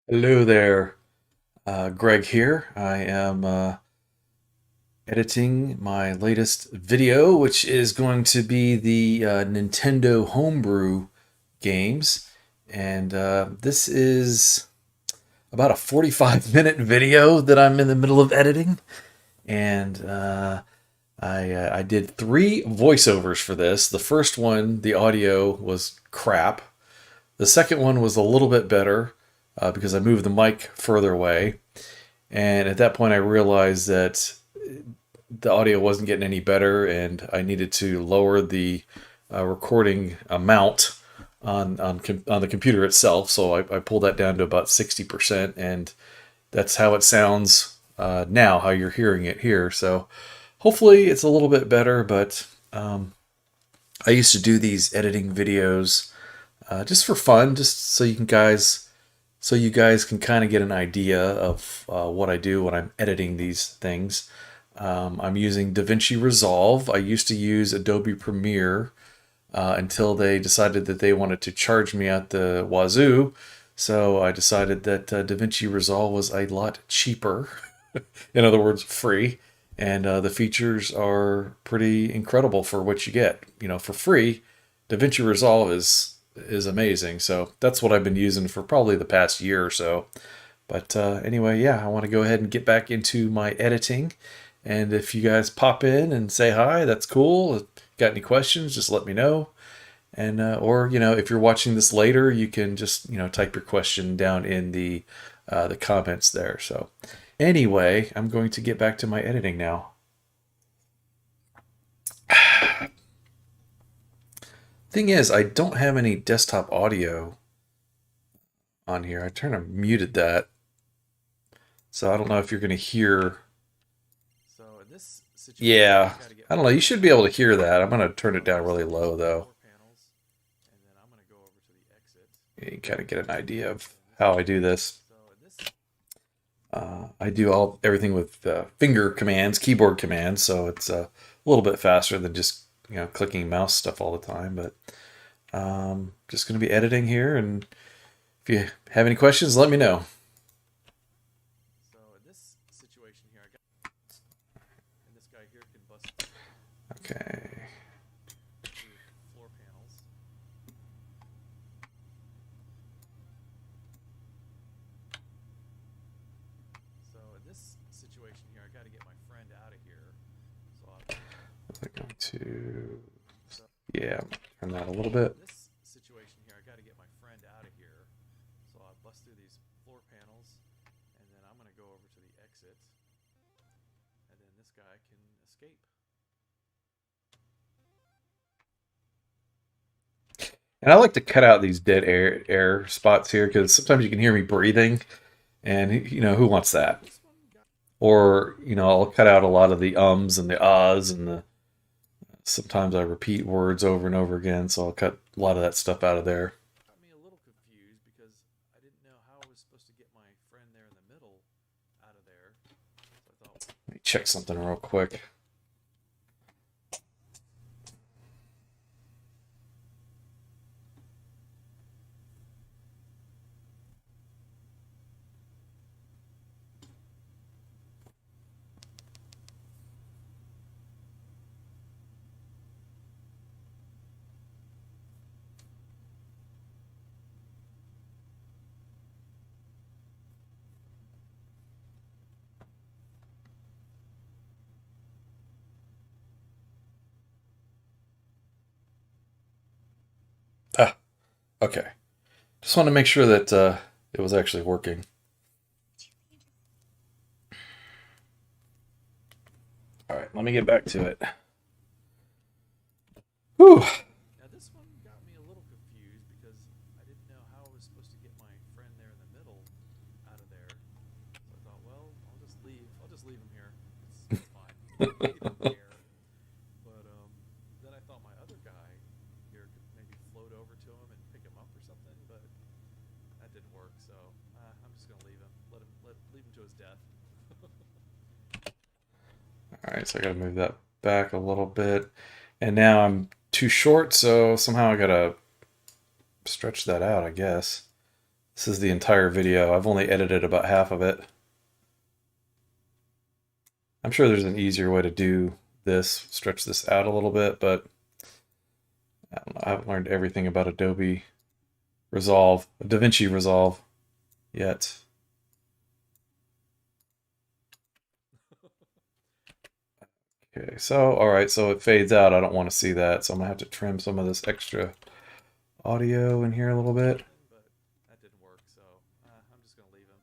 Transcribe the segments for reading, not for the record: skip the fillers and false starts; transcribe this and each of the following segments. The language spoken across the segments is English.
Hello there, Greg here. I am editing my latest video, which is going to be the Nintendo Homebrew games. And this is about a 45-minute video that I'm in the middle of editing. And I did three voiceovers for this. The first one, the audio was crap. The second one was a little bit better because I moved the mic further away. And at that point, I realized that the audio wasn't getting any better, and I needed to lower the recording amount on the computer itself. So I pulled that down to about 60%, and that's how it sounds now, how you're hearing it here. So hopefully it's a little bit better, but I used to do these editing videos just for fun, just so you guys can kind of get an idea of what I do when I'm editing these things. I'm using DaVinci Resolve. I used to use Adobe Premiere until they decided that they wanted to charge me at the wazoo. So I decided that DaVinci Resolve was a lot cheaper. In other words, free. And the features are pretty incredible for what you get. You know, for free, DaVinci Resolve is amazing. So that's what I've been using for probably the past year or so. But anyway, yeah, I want to go ahead and get back into my editing. And if you guys pop in and say hi, that's cool. Got any questions, just let me know. And or if you're watching this later, you can just type your question down in the comments there. So anyway, I'm going to get back to my editing now. Thing is, I don't have any desktop audio on here. I turned and muted that, so I don't know if you're going to hear. So in this situation, Yeah, I got to get I my don't know. You should friend be able to out of hear here. that. I'm going to turn it So I down bust really through these low though. floor panels, and then I'm going to go over to the exit. You can kind of get an idea of And this how I guy do here. this. So in this, I do everything with finger commands, keyboard commands, so it's a little bit faster than just clicking mouse stuff all the time. But just going to be editing here, and if you have any questions, let me know. so in this situation here, I got, and this guy here can bust Okay. through floor panels. So in this situation here, I got to get my friend out of here. So I'm going to, so yeah, turn that a little bit. in this situation here, I got to get my friend out of here. So I bust through these floor panels, and then I'm going to go over to the exit, and then this guy can escape. And I like to cut out these dead air spots here because sometimes you can hear me breathing, and who wants that? This one got Or I'll cut out a lot of the ums and the ahs and the sometimes I repeat words over and over again, so I'll cut a lot of that stuff out of there. me a little confused because I didn't know how I was supposed to get my friend there in the middle out of there. So I thought, Let me check something real quick. Ah, okay. Just want to make sure that it was actually working. All right, let me get back to it. Whew. now this one got me a little confused because I didn't know how I was supposed to get my friend there in the middle out of there. So I thought, well, I'll just leave. I'll just leave him here. It's fine. He don't care. But then I thought my other guy here could maybe float over to him and pick him up or something, but that didn't work. So I'm just gonna leave him. Leave him to his death. All right, so I got to move that back a little bit. And now I'm too short, so somehow I got to stretch that out, I guess. This is the entire video. I've only edited about half of it. I'm sure there's an easier way to do this, stretch this out a little bit, but I don't know, I haven't learned everything about Adobe Resolve, DaVinci Resolve yet. Okay, so, all right, so it fades out. I don't want to see that, so I'm gonna have to trim some of this extra audio in here a little bit. But that didn't work, so I'm just gonna leave him.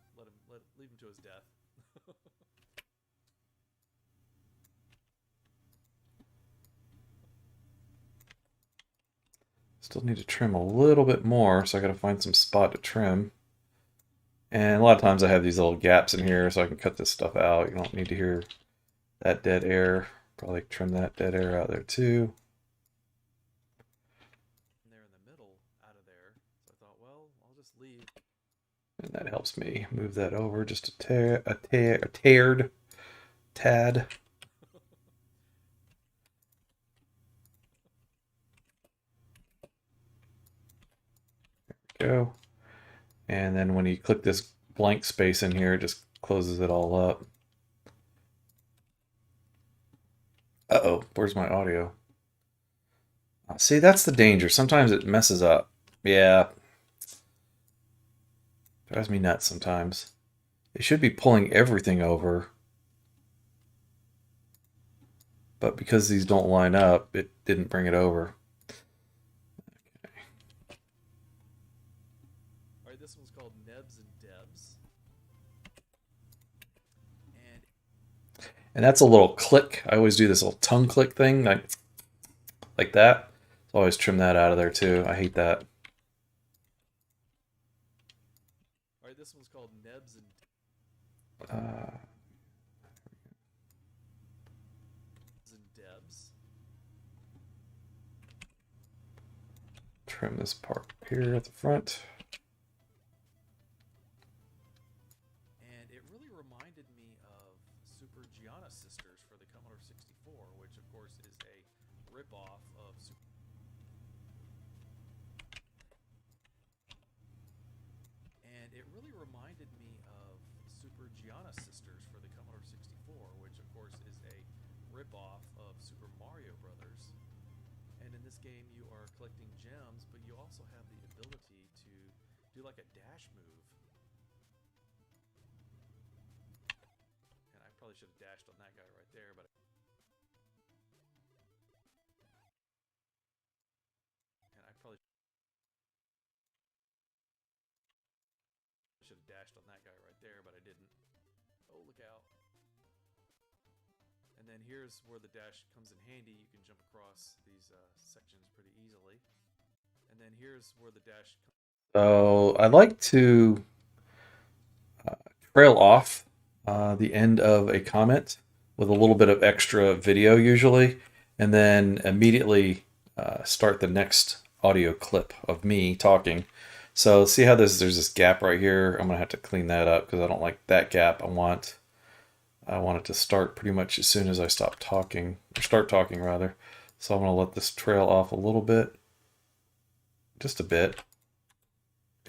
Leave him to his death. Still need to trim a little bit more, so I gotta find some spot to trim. And a lot of times I have these little gaps in here, so I can cut this stuff out. You don't need to hear that dead air. Probably trim that dead air out there too. And they're in the middle out of there, so I thought, well, I'll just leave. And that helps me move that over just a tad. There we go. And then when you click this blank space in here, it just closes it all up. Uh-oh, where's my audio? See, that's the danger. Sometimes it messes up. Yeah. Drives me nuts sometimes. It should be pulling everything over. But because these don't line up, it didn't bring it over. Okay. Alright, this one's called Nebs and Debs. And that's a little click. I always do this little tongue click thing, like that. So I always trim that out of there too. I hate that. Alright, this one's called Nebs and Debs. Trim this part here at the front. And it really reminded me of Super Gianna Sisters for the Commodore 64, which of course is a ripoff of Super. And it really reminded me of Super Gianna Sisters for the Commodore 64, which of course is a ripoff of Super Mario Brothers. And in this game you are collecting gems, but you also have the ability to do like a dash move. And I probably should have dashed on that guy right there, but I didn't. Oh, look out. And then here's where the dash comes in handy. You can jump across these sections pretty easily. And then here's where the dash. So I like to trail off the end of a comment with a little bit of extra video usually, and then immediately start the next audio clip of me talking. So see how there's this gap right here? I'm gonna have to clean that up because I don't like that gap. I want it to start pretty much as soon as I stop talking, or start talking rather. So I'm gonna let this trail off a little bit, just a bit,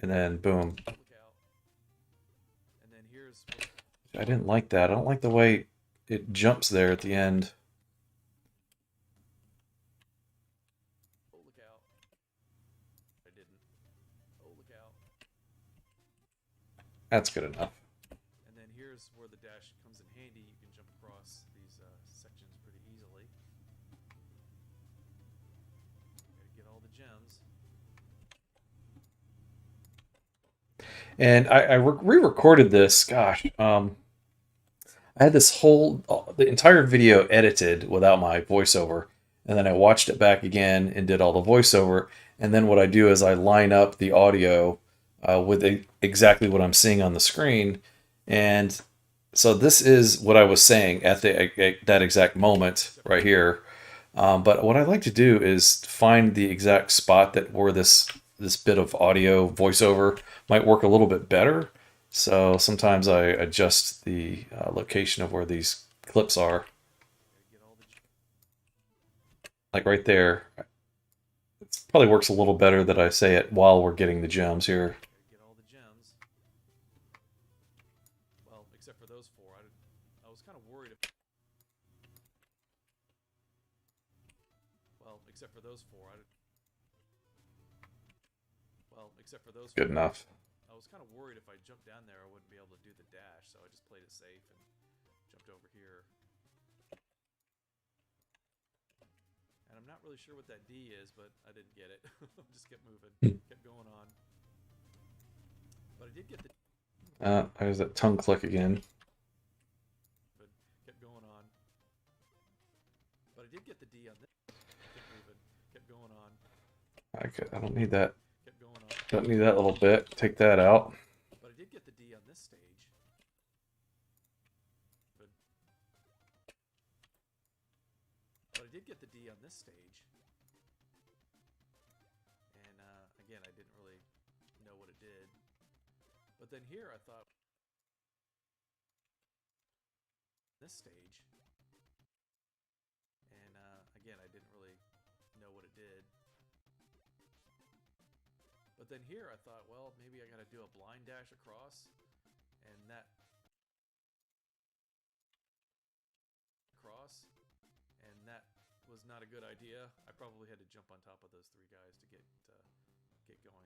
and then boom. Look out. And then here's. I didn't like that. I don't like the way it jumps there at the end. Oh, look out. I didn't. Oh, look out. That's good enough. And then here's where the dash comes in handy. You can jump across these sections pretty easily. Gotta get all the gems. And I re-recorded this. Gosh, I had this the entire video edited without my voiceover, and then I watched it back again and did all the voiceover. And then what I do is I line up the audio with exactly what I'm seeing on the screen. And so this is what I was saying at that exact moment right here. But what I like to do is find the exact spot where this bit of audio voiceover might work a little bit better. So sometimes I adjust the location of where these clips are. Like right there. It probably works a little better that I say it while we're getting the gems here. Get all the gems. except for those four. I was kind of worried. Well, except for those four. Except for those. Good enough. I was kind of worried if I jumped down there, I wouldn't be able to do the dash, so I just played it safe and jumped over here. And I'm not really sure what that D is, but I didn't get it. Just kept moving, kept going on. But I did get the. There's that tongue click again. But kept going on. But I did get the D on this. Kept moving, kept going on. I don't need that. Kept going on. Don't need that little bit. Take that out. But I did get the D on this stage. But I did get the D on this stage. And again, I didn't really know what it did. But then here I thought this stage. And again, I didn't really know what it did. But then here I thought, well, maybe I got to do a blind dash across, and that was not a good idea. I probably had to jump on top of those three guys to get going.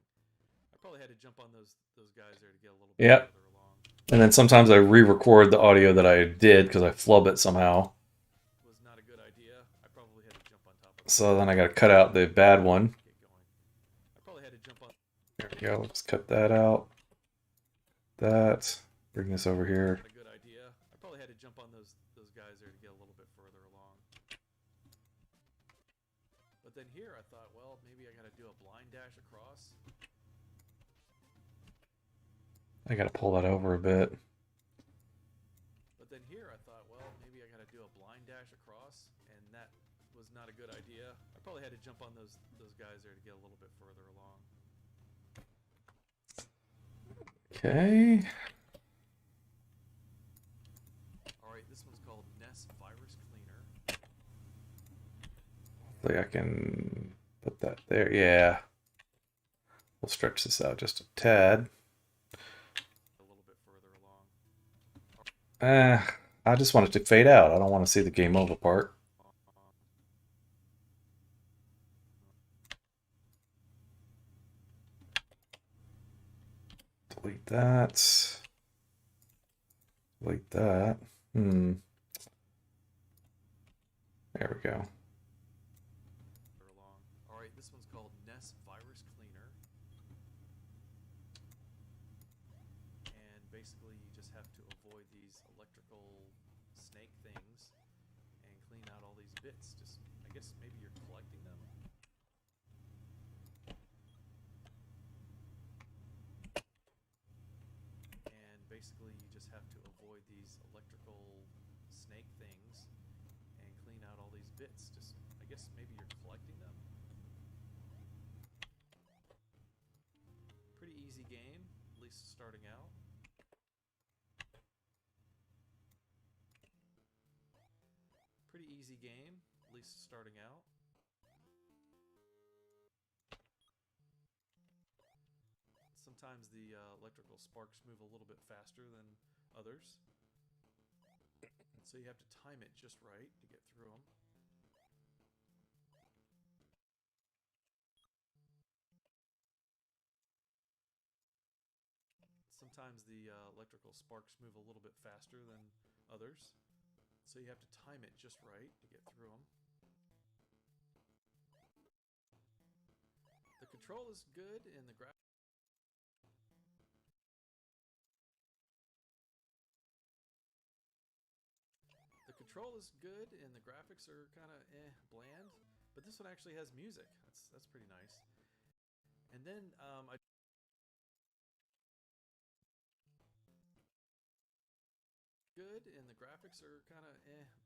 I probably had to jump on those guys there to get a little bit further along. And then sometimes I re-record the audio that I did because I flub it somehow. Was not a good idea. I probably had to jump on top of. So then I got to cut out the bad one. Get going. I probably had to jump on. There we go. Let's cut that out. That. Bring this over here. Not a good idea. I probably had to jump on those guys there to get a little bit further along. But then here I thought, well, maybe I got to do a blind dash across. I got to pull that over a bit. But then here I thought, well, maybe I got to do a blind dash across, and that was not a good idea. I probably had to jump on those guys there to get a little bit further along. Okay. All right, this one's called Ness Virus Cleaner. Hopefully I can put that there. Yeah. We'll stretch this out just a tad. A little bit further along. I just want it to fade out. I don't want to see the game over part. Delete that. Delete that. There we go. All right, this one's called Ness Virus Cleaner. And basically you just have to avoid these electrical snake things and clean out all these bits. Just, I guess maybe you're collecting them. And basically you just have to avoid these electrical snake things and clean out all these bits. Just, I guess maybe you're collecting them. Pretty easy game, at least starting out. Pretty easy game, at least starting out. Sometimes the electrical sparks move a little bit faster than others. So you have to time it just right to get through them. Sometimes the electrical sparks move a little bit faster than others. So you have to time it just right to get through them. The control is good and the graphics. The control is good and the graphics are kind of bland, but this one actually has music. That's pretty nice. And then good and the graphics are kind of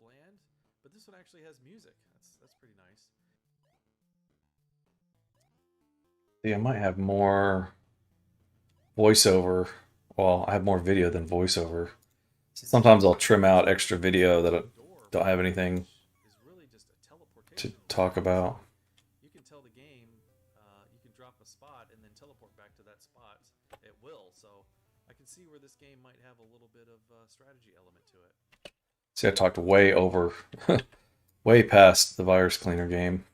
bland, but this one actually has music. That's pretty nice. See, I might have more voiceover. Well, I have more video than voiceover. Sometimes I'll trim out extra video that I don't have anything to talk about. You can tell the game, you can drop a spot and then teleport back to that spot at will. So I can see where this game might have a little little bit of strategy element to it. See, I talked way over, way past the virus cleaner game.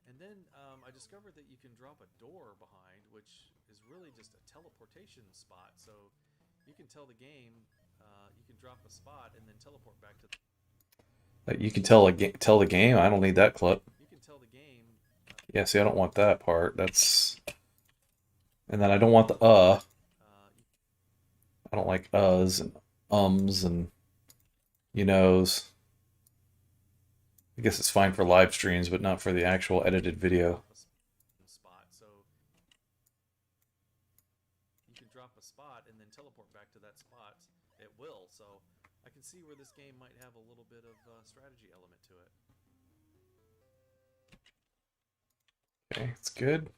And then I discovered that you can drop a door behind, which is really just a teleportation spot. So you can tell the game, you can drop a spot and then teleport back to. Like you can tell tell the game. I don't need that clip. You can tell the game. Yeah, see, I don't want that part. That's, and then I don't want the I don't like uhs and ums and you knows. I guess it's fine for live streams, but not for the actual edited video. Spot. So you can drop a spot and then teleport back to that spot. It will. So I can see where this game might have a little bit of strategy element to it. Okay, it's good.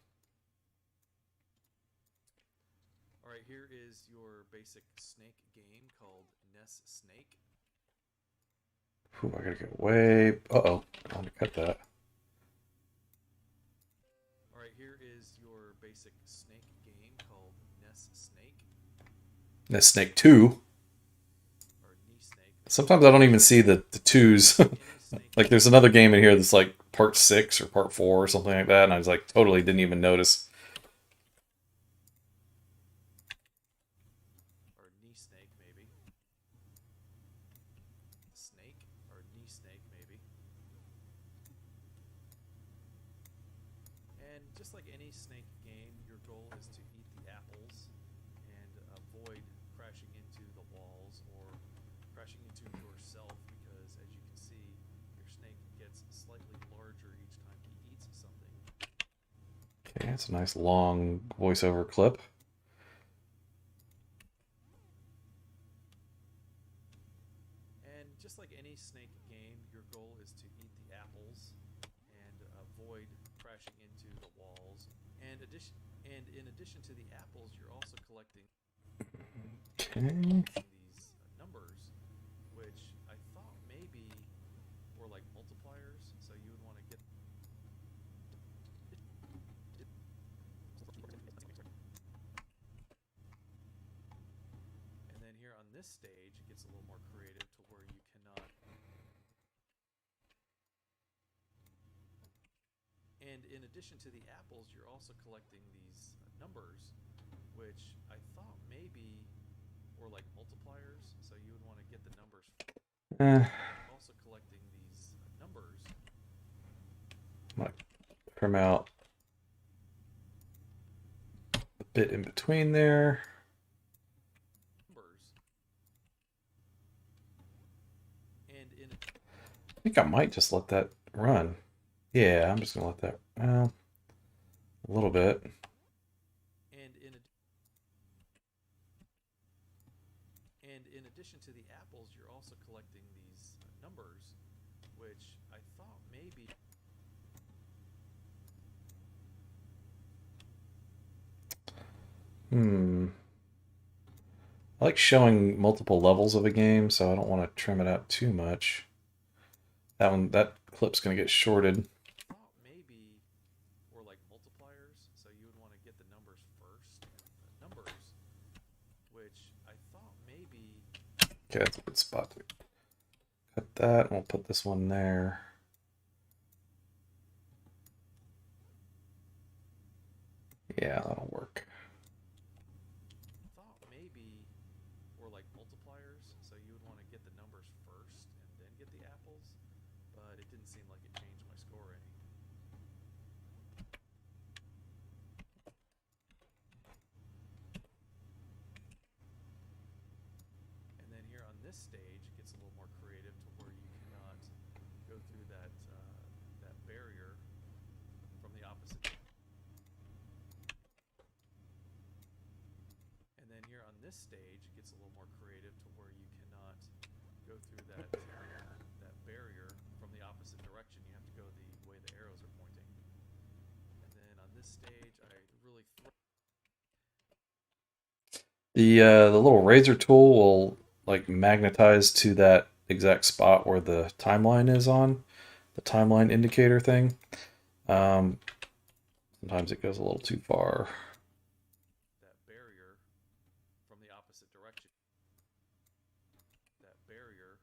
All right, here is your basic snake game called Ness Snake. Ooh, I gotta get way. Uh-oh, I want to cut that. All right, here is your basic snake game called Ness Snake. Ness Snake 2. Or Knee Snake. Sometimes I don't even see the twos. Like there's another game in here that's like part 6 or part 4 or something like that, and I was like totally didn't even notice. Or Knee Snake, maybe. Snake or Knee Snake, maybe. And just like any snake game, your goal is to eat the apples and avoid crashing into the walls or crashing into yourself, because as you can see, your snake gets slightly larger each time he eats something. Okay, that's a nice long voiceover clip. And just like any snake game, your goal is to eat the apples and avoid crashing into the walls. And in addition to the apples, you're also collecting Okay. these numbers, which I thought maybe were like multipliers. So you would want to get. And then here on this stage, it gets a little more creative to where you cannot. And in addition to the apples, you're also collecting these numbers, which I thought maybe were like multipliers. So you would want to get the numbers. Also collecting these numbers. Might trim out a bit in between there. And in I think I might just let that run. Yeah, I'm just gonna let that. Well, a little bit. and in addition to the apples, you're also collecting these numbers, which I thought maybe. I like showing multiple levels of a game, so I don't want to trim it out too much. That clip's gonna get shorted. I thought maybe were like multipliers, so you would want to get the numbers first. Numbers, which I thought maybe. Okay, that's a good spot to cut that, and we'll put this one there. Yeah, that'll work. Thought maybe were like multipliers, so you would want to get the numbers first and then get the apples, but it didn't seem like it changed my score any. And then here on this stage, it gets a little more creative to where you cannot go through that that barrier from the opposite. And then here on this stage, it gets a little more creative to where you cannot go through that that barrier from the opposite direction. You have to go the way the arrows are pointing. And then on this stage, I really The little razor tool will like magnetize to that exact spot where the timeline is on, the timeline indicator thing. Sometimes it goes a little too far. that barrier opposite direction. That barrier.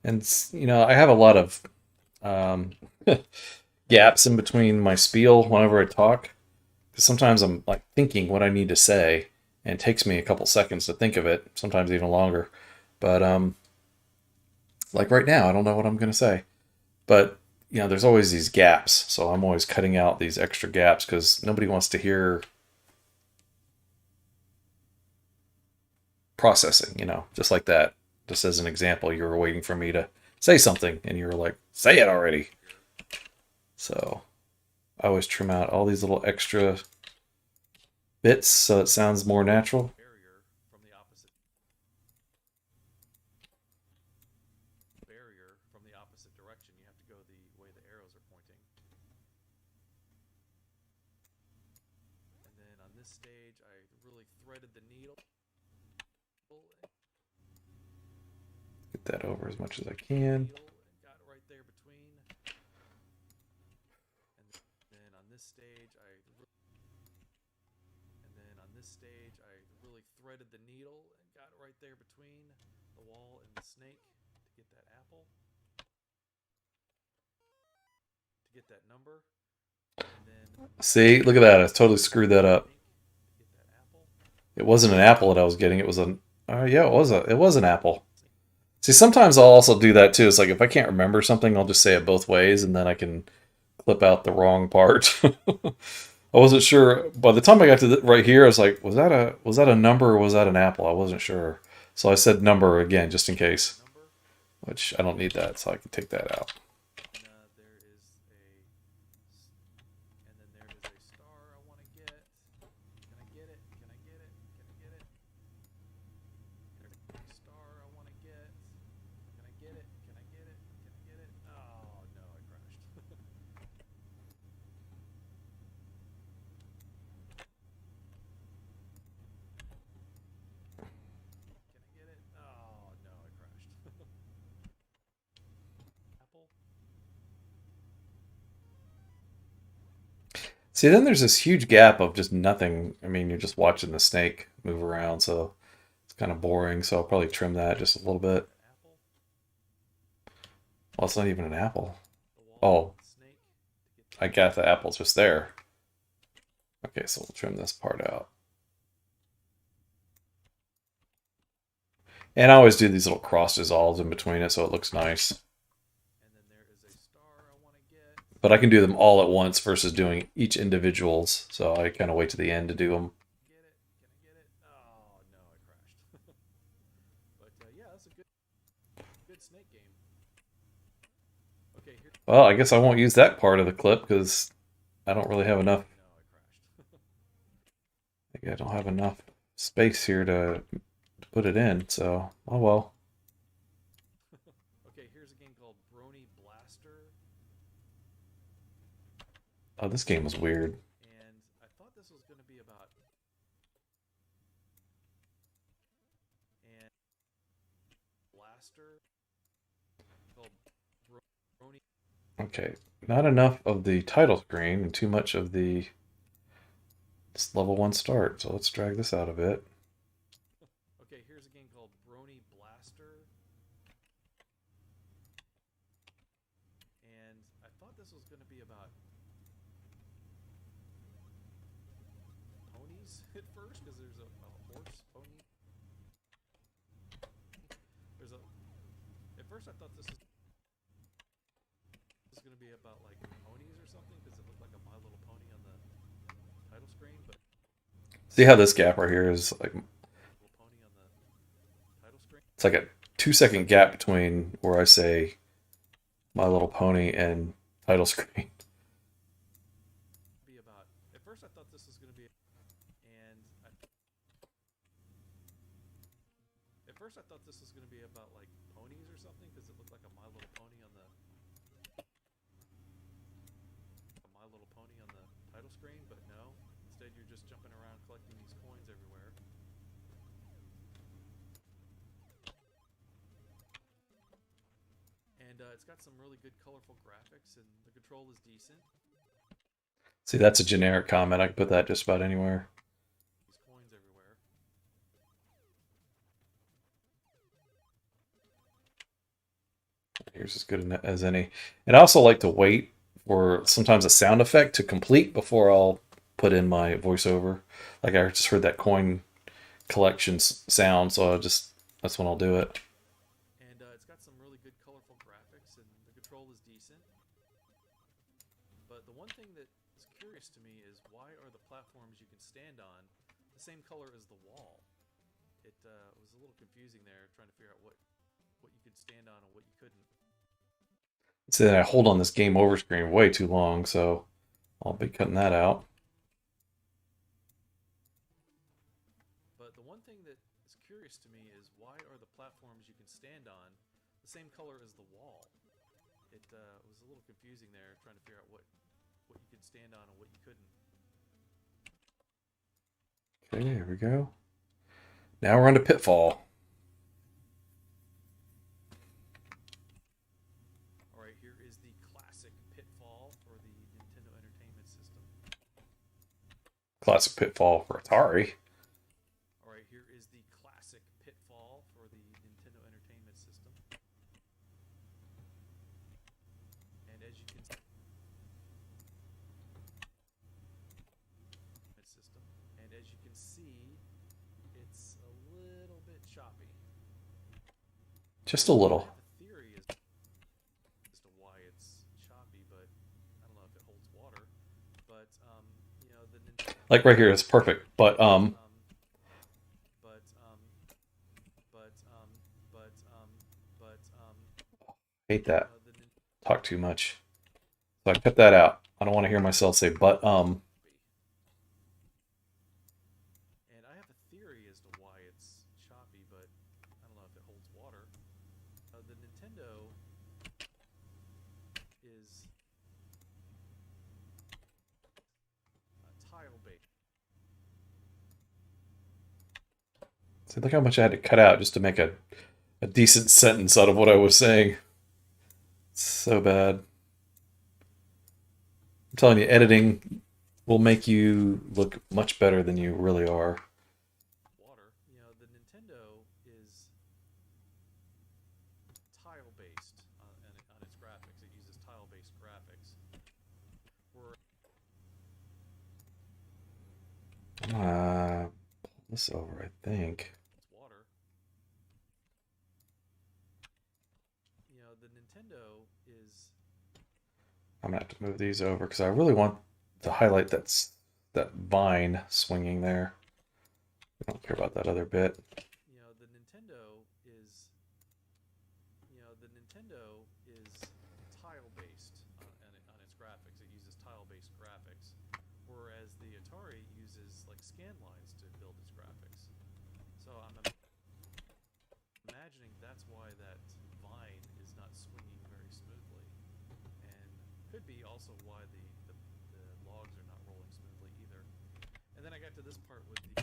And you know, I have a lot of gaps in between my spiel whenever I talk. Because sometimes I'm like thinking what I need to say, and it takes me a couple seconds to think of it. Sometimes even longer. But like right now, I don't know what I'm gonna say. But you know, there's always these gaps, so I'm always cutting out these extra gaps because nobody wants to hear processing. You know, just like that. Just as an example, you were waiting for me to say something, and you were like, "Say it already." So I always trim out all these little extra bits so it sounds more natural. Barrier from the opposite. Barrier from the opposite direction. You have to go the way the arrows are pointing. And then on this stage, I really threaded the needle. Get that over as much as I can. And got right there between. And then on this stage, I really threaded the needle and got right there between the wall and the snake to get that apple. To get that number. And then See, look at that. I totally screwed that up. to get that apple. It wasn't an apple that I was getting. It was an yeah, it was an apple. See, sometimes I'll also do that too. It's like if I can't remember something, I'll just say it both ways, and then I can clip out the wrong part. I wasn't sure. By the time I got to right here, I was like, was that a number or was that an apple? I wasn't sure. So I said number again, just in case. Number. Which I don't need that, so I can take that out. And there is a star I want to get. Can I get it? Can I get it? Can I get it? There's a star I want to get. Can I get it? Can I get it? Can I get it? Oh no, I crashed. Can I get it? Oh no, I crashed. Apple. See, then there's this huge gap of just nothing. I mean, you're just watching the snake move around, so it's kind of boring. So I'll probably trim that just a little bit. Apple. Well, it's not even an apple. The wall. Oh, Snake. To get I got the apple just there. Okay, so we'll trim this part out. And I always do these little cross dissolves in between it so it looks nice. and then there is a star I want to get. But I can do them all at once versus doing each individuals. So I kind of wait to the end to do them. Get it? Can I get it? Oh no, I crashed. But yeah, that's a good snake game. Okay, here. Well, I guess I won't use that part of the clip because I don't really have enough. No, I crashed. I don't have enough space here to put it in. So, oh well. Okay, here's a game called Brony Blaster, Oh, this game was weird. and I thought this was going to be about and Blaster called Brony. Okay, not enough of the title screen and too much of the level 1 start. So let's drag this out a bit. Okay, here's a game called Brony Blaster, and I thought this was going to be about ponies at first because there's a horse pony. At first I thought this was going to be about like ponies or something because it looked like a My Little Pony on the title screen, but See how this gap right here is like Little Pony on the title screen. it's like a 2-second gap between where I say My Little Pony and title screen. Be about. At first I thought this was going to be, and at first I thought this was going to be about like ponies or something because it looked like a My Little Pony on the title screen, but no. Instead, you're just jumping around collecting these coins everywhere. And it's got some really good colorful graphics, and the control is decent. See, that's a generic comment. I can put that just about anywhere. These coins coins everywhere. Here's as good as any. And I also like to wait for sometimes a sound effect to complete before I'll put in my voiceover. Like I just heard that coin collection sound, so that's when I'll do it. And it's got some really good colorful graphics, and the control is decent. But the one thing that is curious to me is why are the platforms you can stand on the same color as the wall? It was a little confusing there, trying to figure out what you could stand on and what you couldn't. So then I hold on this game over screen way too long, so I'll be cutting that out. But the one thing that is curious to me is why are the platforms you can stand on the same color as the wall? It was a little confusing there, trying to figure out what you could stand on and what you couldn't. Okay, here we go. Now we're on to Pitfall. All right, here is the classic Pitfall for the Nintendo Entertainment System. Classic Pitfall for Atari. All right, here is the classic Pitfall for the Nintendo Entertainment System. And as you can see, it's a little bit choppy. Just a I little. have a theory as to why it's choppy, but I don't know if it holds water. But you know, the Nintendo, Like right here, it's perfect. But but but but but hate you that. know, the Talk too much. So I cut that out. I don't want to hear myself say but choppy. And I have a theory as to why it's choppy, but I don't know if it holds water. The Nintendo is tile based. See, look how much I had to cut out just to make a decent sentence out of what I was saying. So bad. I'm telling you, editing will make you look much better than you really are. Water. You know, the Nintendo is tile based on its graphics. It uses tile based graphics. Where Pull this over, I think. it's water. You know, the Nintendo is I'm gonna have to move these over because I really want to highlight that vine swinging there. I don't care about that other bit. you know, the Nintendo is tile based on its graphics. It uses tile based graphics, whereas the Atari uses like scan lines to build its graphics. So I'm imagining that's why that vine is not swinging very smoothly, and could be also why the logs are not rolling smoothly either. And then I got to this part with the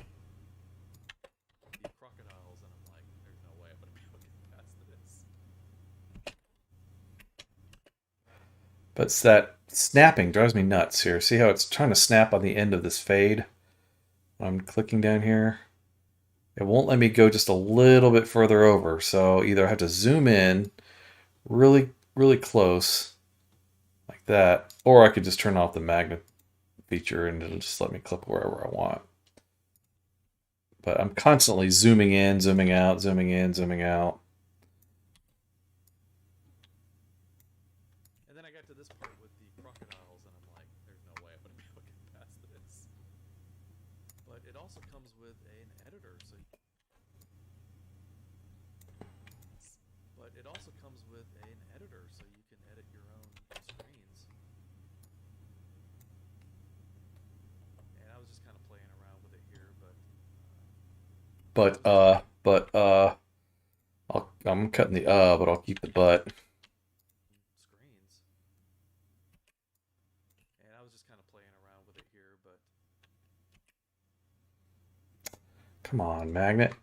crocodiles, and I'm like, there's no way I'm gonna be able to get past this. But it's that snapping drives me nuts here. See how it's trying to snap on the end of this fade? I'm clicking down here. It won't let me go just a little bit further over. So either I have to zoom in really, really close like that, or I could just turn off the magnet feature and it'll just let me clip wherever I want. But I'm constantly zooming in, zooming out, zooming in, zooming out. And then I got to this part with the crocodiles, and I'm like, there's no way I'm gonna be able to get past this. But it also comes with an editor, so you can edit your own screens. And I was just kind of playing around with it here, but I'm cutting the but I'll keep the but. screens. And I was just kind of playing around with it here, but Come on, magnet.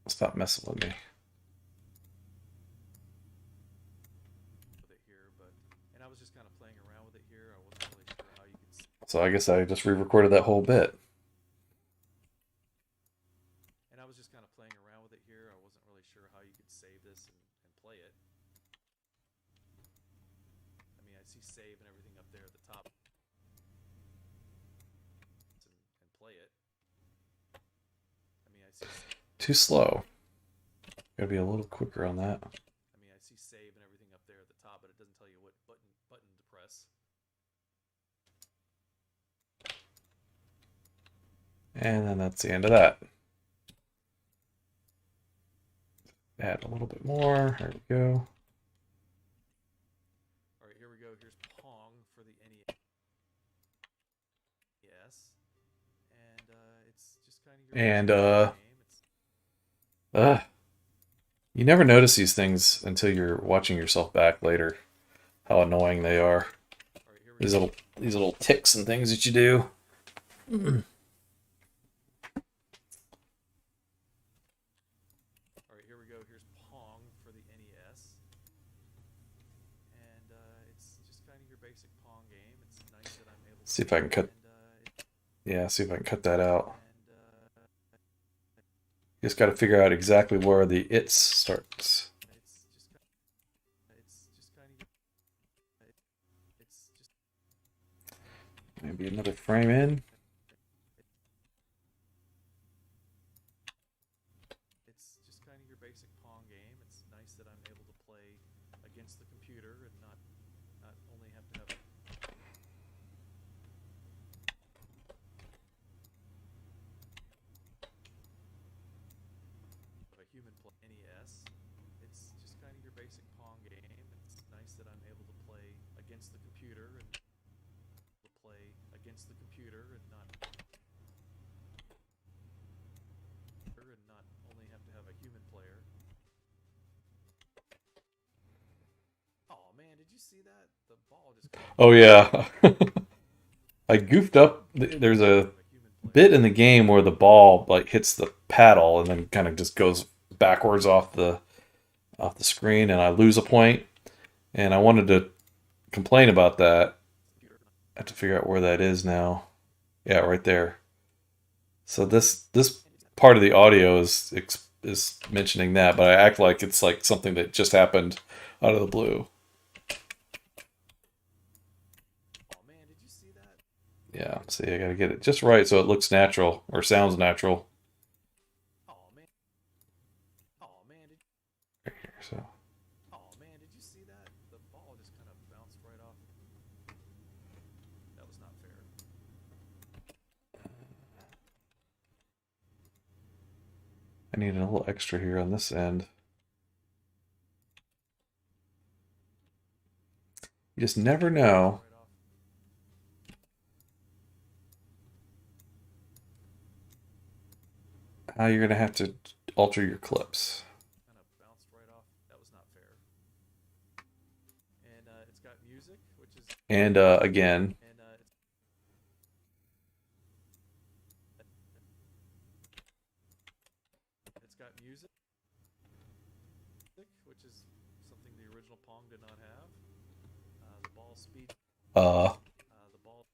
Stop messing with me. and I was just kind of playing around with it here. I wasn't really sure how you could see. So I guess I just re-recorded that whole bit. was just kind of playing around with it here. I wasn't really sure how you could save this and play it. I mean, I see save and everything up there at the top. And play it. I mean, I see. Too slow. Gotta be a little quicker on that. I mean, I see save and everything up there at the top, but it doesn't tell you what button to press. And then that's the end of that. Add a little bit more. There we go. All right, here we go. Here's Pong for the NES. And it's just kind of your And game. you never notice these things until you're watching yourself back later. How annoying they are. All right, here we go. These little ticks and things that you do. All right, here we go. Here's Pong for the NES. And it's just kind of your basic Pong game. It's nice that I'm able to See if I can cut. Yeah, see if I can cut that out. You just got to figure out exactly where the "it's" starts. Maybe another frame in. It's just kind of your basic Pong game. It's nice that I'm able to play against the computer and not only have to have a human play NES. It's just kind of your basic Pong game. It's nice that I'm able to play against the computer and not only have to have a human player. Oh man, did you see that? The ball just. Oh yeah. I goofed up. There's a bit in the game where the ball like hits the paddle and then kind of just goes backwards off the screen, and I lose a point. And I wanted to complain about that. I have to figure out where that is now. Yeah, right there. So this part of the audio is mentioning that, but I act like it's like something that just happened out of the blue. Oh man, did you see that? Yeah, see, I gotta get it just right so it looks natural or sounds natural. Oh man. Oh man, Right here, so. Oh man, did you see that? The ball just kind of bounced right off. That was not fair. I need a little extra here on this end. You just never know how you're going to have to alter your clips. Kind of bounced right off. That was not fair. And it's got music, which is. And again, it's got music, which is something the original Pong did not have. The ball speed. The ball.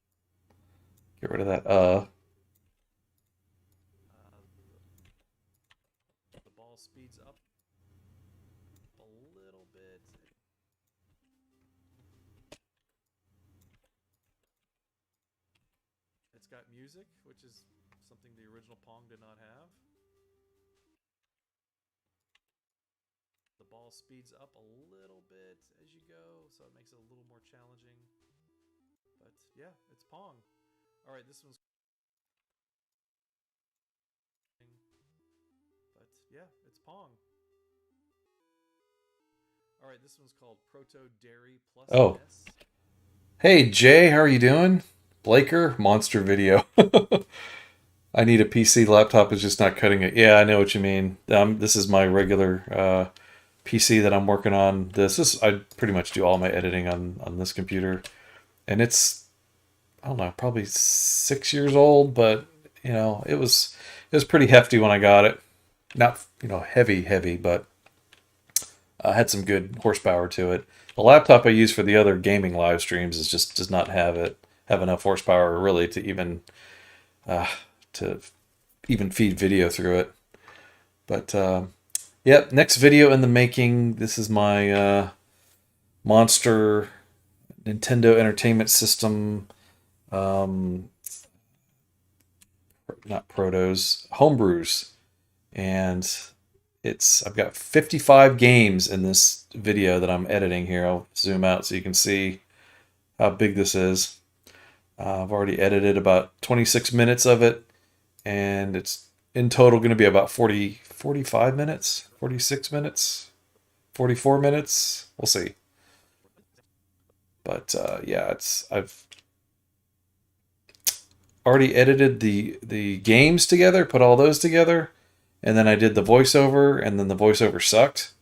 Get rid of that The ball speeds up a little bit. It's got music, which is something the original Pong did not have. The ball speeds up a little bit as you go, so it makes it a little more challenging. But yeah, it's Pong. All right, this one's. But yeah, it's Pong. All right, this one's called Proto Dairy Plus. Oh. S. Hey Jay, how are you doing? Blaker, Monster Video. I need a PC. Laptop is just not cutting it. Yeah, I know what you mean. This is my regular PC that I'm working on. I pretty much do all my editing on this computer, and it's, I don't know, probably 6 years old, but you know, it was pretty hefty when I got it. Not, you know, heavy, but had some good horsepower to it. The laptop I use for the other gaming live streams does not have enough horsepower really to even feed video through it. But yep, next video in the making. This is my Monster Nintendo Entertainment System, not protos, homebrews, and I've got 55 games in this video that I'm editing here. I'll zoom out so you can see how big this is. I've already edited about 26 minutes of it, and it's in total going to be about 45 minutes, 46 minutes, 44 minutes. We'll see. But yeah, I've already edited the games together, put all those together, and then I did the voiceover, and then the voiceover sucked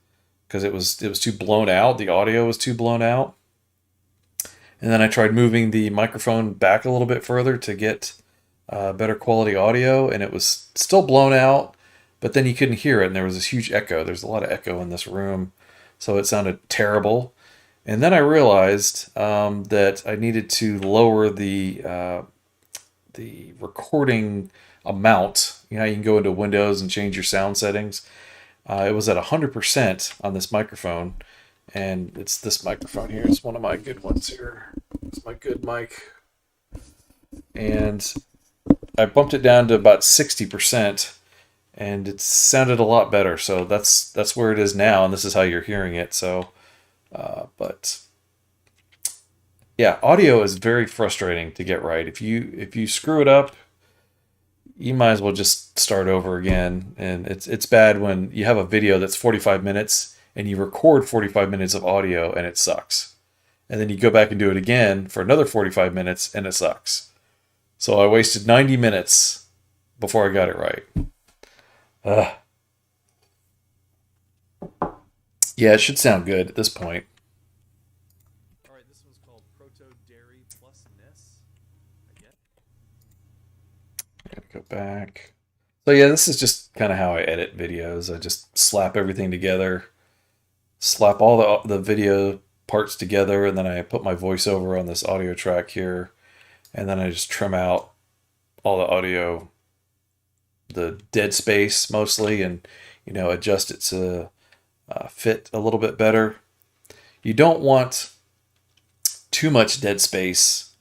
because it was too blown out. The audio was too blown out. And then I tried moving the microphone back a little bit further to get better quality audio, and it was still blown out, but then you couldn't hear it, and there was this huge echo. There's a lot of echo in this room, so it sounded terrible. And then I realized that I needed to lower the recording amount. You know, you can go into Windows and change your sound settings. It was at 100% on this microphone, and it's this microphone here. It's one of my good ones here. It's my good mic. And I bumped it down to about 60%, and it sounded a lot better. So that's where it is now, and this is how you're hearing it. So, but yeah, audio is very frustrating to get right. If you screw it up, you might as well just start over again. And it's bad when you have a video that's 45 minutes and you record 45 minutes of audio and it sucks. And then you go back and do it again for another 45 minutes and it sucks. So I wasted 90 minutes before I got it right. Yeah, it should sound good at this point. All right, this one's called Proto Dairy Plus Ness. I guess. Gotta go back. So yeah, this is just kind of how I edit videos. I just slap everything together, slap all the video parts together, and then I put my voiceover on this audio track here, and then I just trim out all the audio, the dead space mostly, and adjust it to fit a little bit better. You don't want too much dead space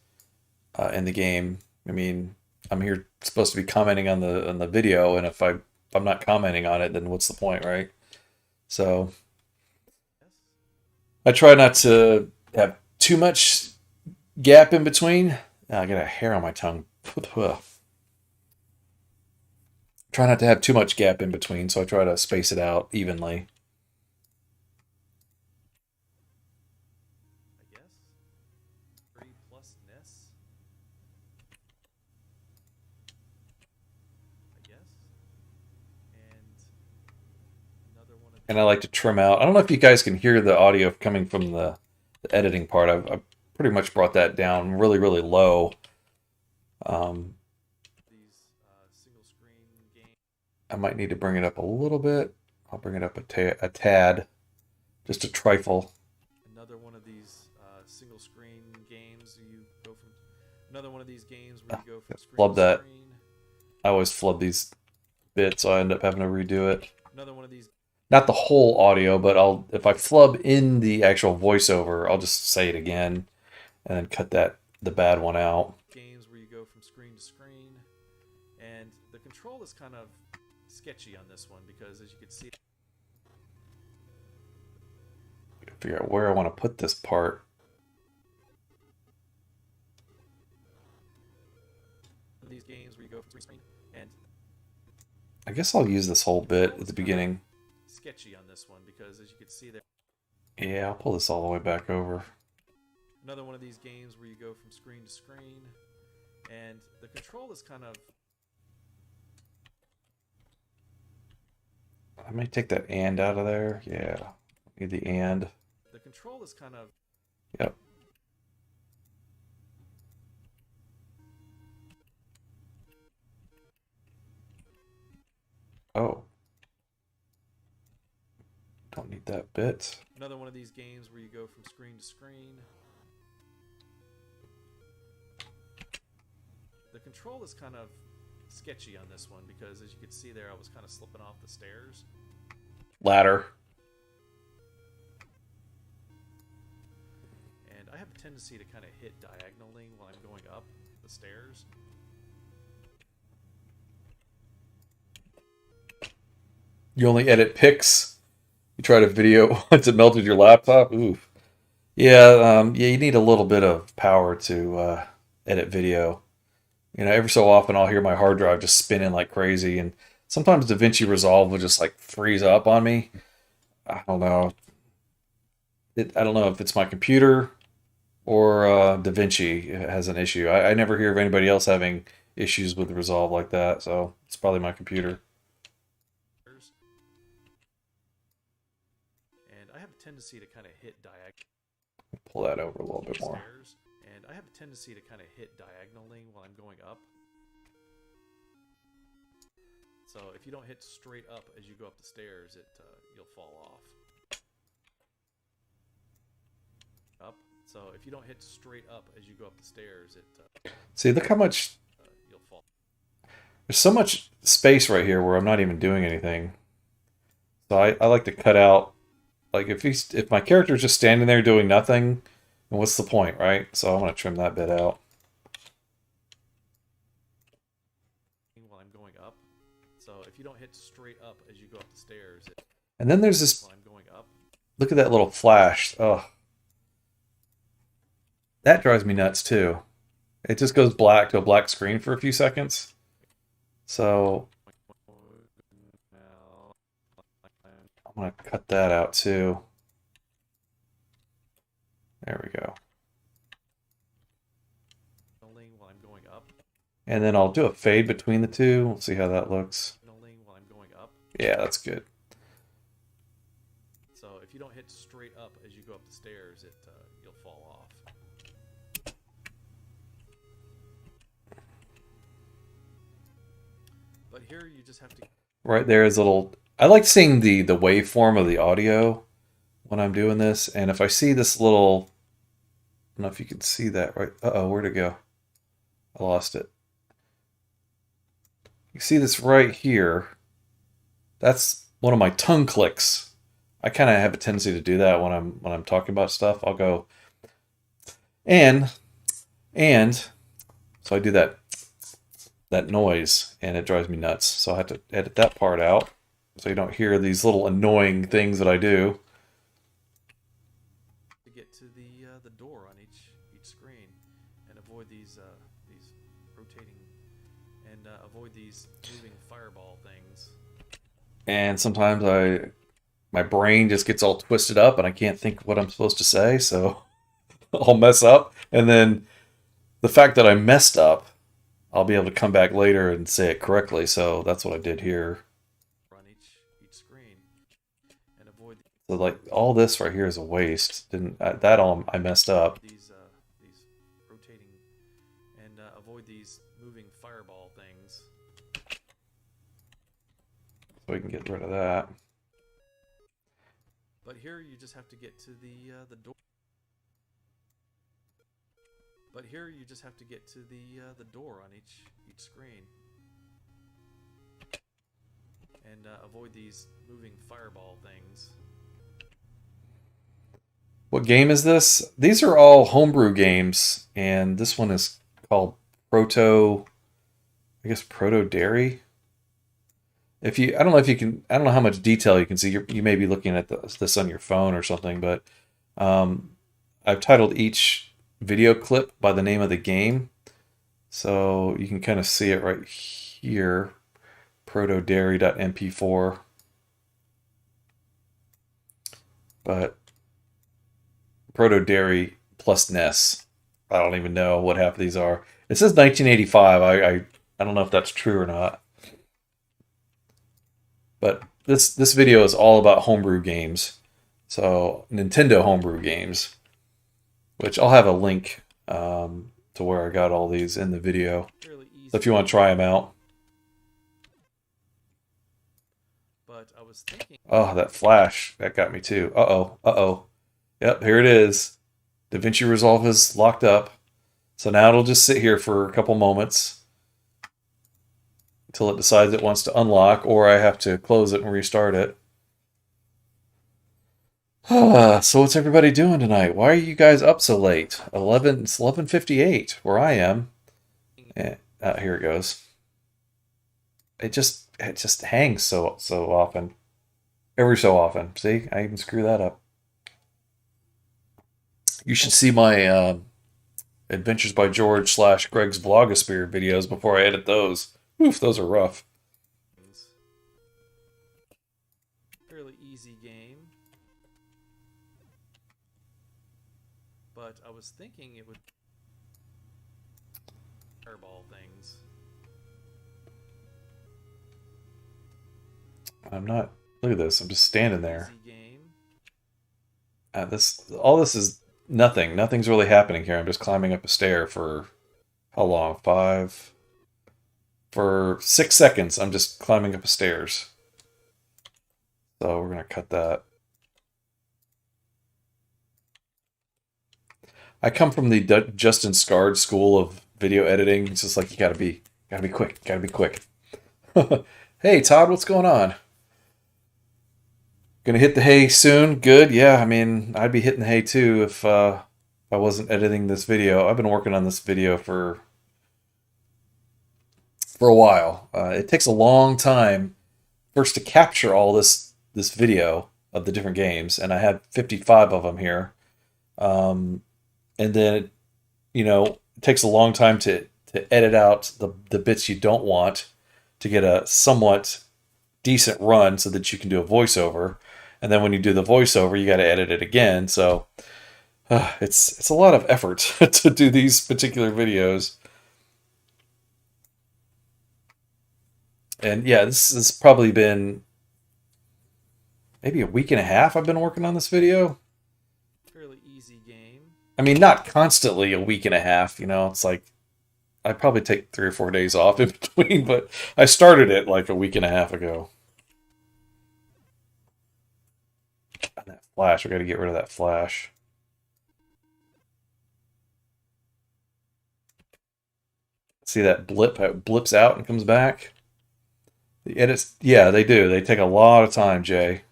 in the game. I mean, I'm here supposed to be commenting on the video, and if I'm not commenting on it, then what's the point, right? So I try not to have too much gap in between. I got a hair on my tongue. Try not to have too much gap in between, so I try to space it out evenly. I guess. 3 plus Ness. I guess. And another one of And I like to trim out. I don't know if you guys can hear the audio coming from the editing part. I've pretty much brought that down really, really low. these single screen games. I might need to bring it up a little bit. I'll bring it up a tad, just a trifle. Another one of these single screen games. You go from another one of these games where you go from screen Flub to that. screen. I always flub these bits, so I end up having to redo it. Another one of these Not the whole audio, but if I flub in the actual voiceover, I'll just say it again and then cut the bad one out. games where you go from screen to screen, and the control is kind of sketchy on this one because, as you can see, Figure out where I want to put this part. these games where you go from screen to screen, and I guess I'll use this whole bit at the beginning. sketchy on this one because, as you can see there, Yeah, I'll pull this all the way back over. another one of these games where you go from screen to screen, and the control is kind of I may take that and out of there. Yeah, need the and. the control is kind of Yep. Oh. Don't need that bit. another one of these games where you go from screen to screen. The control is kind of sketchy on this one because, as you can see there, I was kind of slipping off the stairs. Ladder. And I have a tendency to kind of hit diagonally while I'm going up the stairs. You only edit pics. You tried a video once it melted your laptop. Oof. Yeah, yeah. You need a little bit of power to edit video. You know, every so often I'll hear my hard drive just spinning like crazy, and sometimes DaVinci Resolve will just like freeze up on me. I don't know. I don't know if it's my computer or DaVinci has an issue. I never hear of anybody else having issues with Resolve like that, so it's probably my computer. And I have a tendency to kind of hit diagonally. Pull that over a little bit more. And I have a tendency to kind of hit diagonally while I'm going up. So if you don't hit straight up as you go up the stairs, you'll fall off. Up. So if you don't hit straight up as you go up the stairs, See, look how much. You'll fall. There's so much space right here where I'm not even doing anything. So I like to cut out. Like if my character's just standing there doing nothing, then what's the point, right? So I'm gonna trim that bit out. While I'm going up. So if you don't hit straight up as you go up the stairs, and then there's this. while I'm going up. Look at that little flash. Oh, that drives me nuts too. It just goes black to a black screen for a few seconds. So I'm going to cut that out too. There we go. While I'm going up. And then I'll do a fade between the two. We'll see how that looks. While I'm going up. Yeah, that's good. So if you don't hit straight up as you go up the stairs, you'll fall off. But here you just have to. Right there is a little. I like seeing the waveform of the audio when I'm doing this, and if I see this little, I don't know if you can see that right. Uh-oh, where'd it go? I lost it. You see this right here? That's one of my tongue clicks. I kind of have a tendency to do that when I'm talking about stuff. I'll go and so I do that noise, and it drives me nuts. So I have to edit that part out so you don't hear these little annoying things that I do. To get to the door on each screen and avoid these rotating and avoid these moving fireball things. And sometimes my brain just gets all twisted up and I can't think what I'm supposed to say, so I'll mess up. And then the fact that I messed up, I'll be able to come back later and say it correctly. So that's what I did here. On each screen and avoid. So like all this right here is a waste. That all I messed up. These rotating and avoid these moving fireball things. So we can get rid of that. But here you just have to get to the door. But here you just have to get to the door on each screen and avoid these moving fireball things. What game is this? These are all homebrew games, and this one is called Proto Dairy. I don't know if you can. I don't know how much detail you can see. You may be looking at this on your phone or something, but I've titled each video clip by the name of the game, so you can kind of see it right here. Protodairy.mp4. But Proto Dairy plus NES. I don't even know what half of these are. It says 1985. I don't know if that's true or not. But this video is all about homebrew games. So Nintendo homebrew games, which I'll have a link to where I got all these in the video. So if you want to try them out. But I was thinking. Oh, that flash. That got me too. Uh-oh. Uh-oh. Yep, here it is. DaVinci Resolve is locked up. So now it'll just sit here for a couple moments. until it decides it wants to unlock, or I have to close it and restart it. So what's everybody doing tonight? Why are you guys up so late? It's 11:58 where I am. Here it goes. It just hangs so often. Every so often. See, I even screw that up. You should see my Adventures by George / Greg's Vlogosphere videos before I edit those. Oof, those are rough. Fairly easy game. But I was thinking it would fireball things. I'm not. Look at this. I'm just standing there. Easy game. All this is nothing. Nothing's really happening here. I'm just climbing up a stair for how long? For 6 seconds. I'm just climbing up a stairs. So we're gonna cut that. I come from the Justin Scard school of video editing. It's just like you gotta be quick. Gotta be quick. Hey Todd, what's going on? Gonna hit the hay soon. Good. Yeah, I mean, I'd be hitting the hay too if I wasn't editing this video. I've been working on this video for a while. It takes a long time first to capture all this video of the different games, and I had 55 of them here. And then it takes a long time to edit out the bits you don't want to get a somewhat decent run so that you can do a voiceover. And then when you do the voiceover, you got to edit it again. So it's a lot of effort to do these particular videos. And yeah, this has probably been maybe a week and a half I've been working on this video. Fairly easy game. I mean, not constantly a week and a half, it's like I probably take 3 or 4 days off in between, but I started it like a week and a half ago. And that flash, I got to get rid of that flash. See that blip? How it blips out and comes back? The edits, yeah, they do. They take a lot of time, Jay.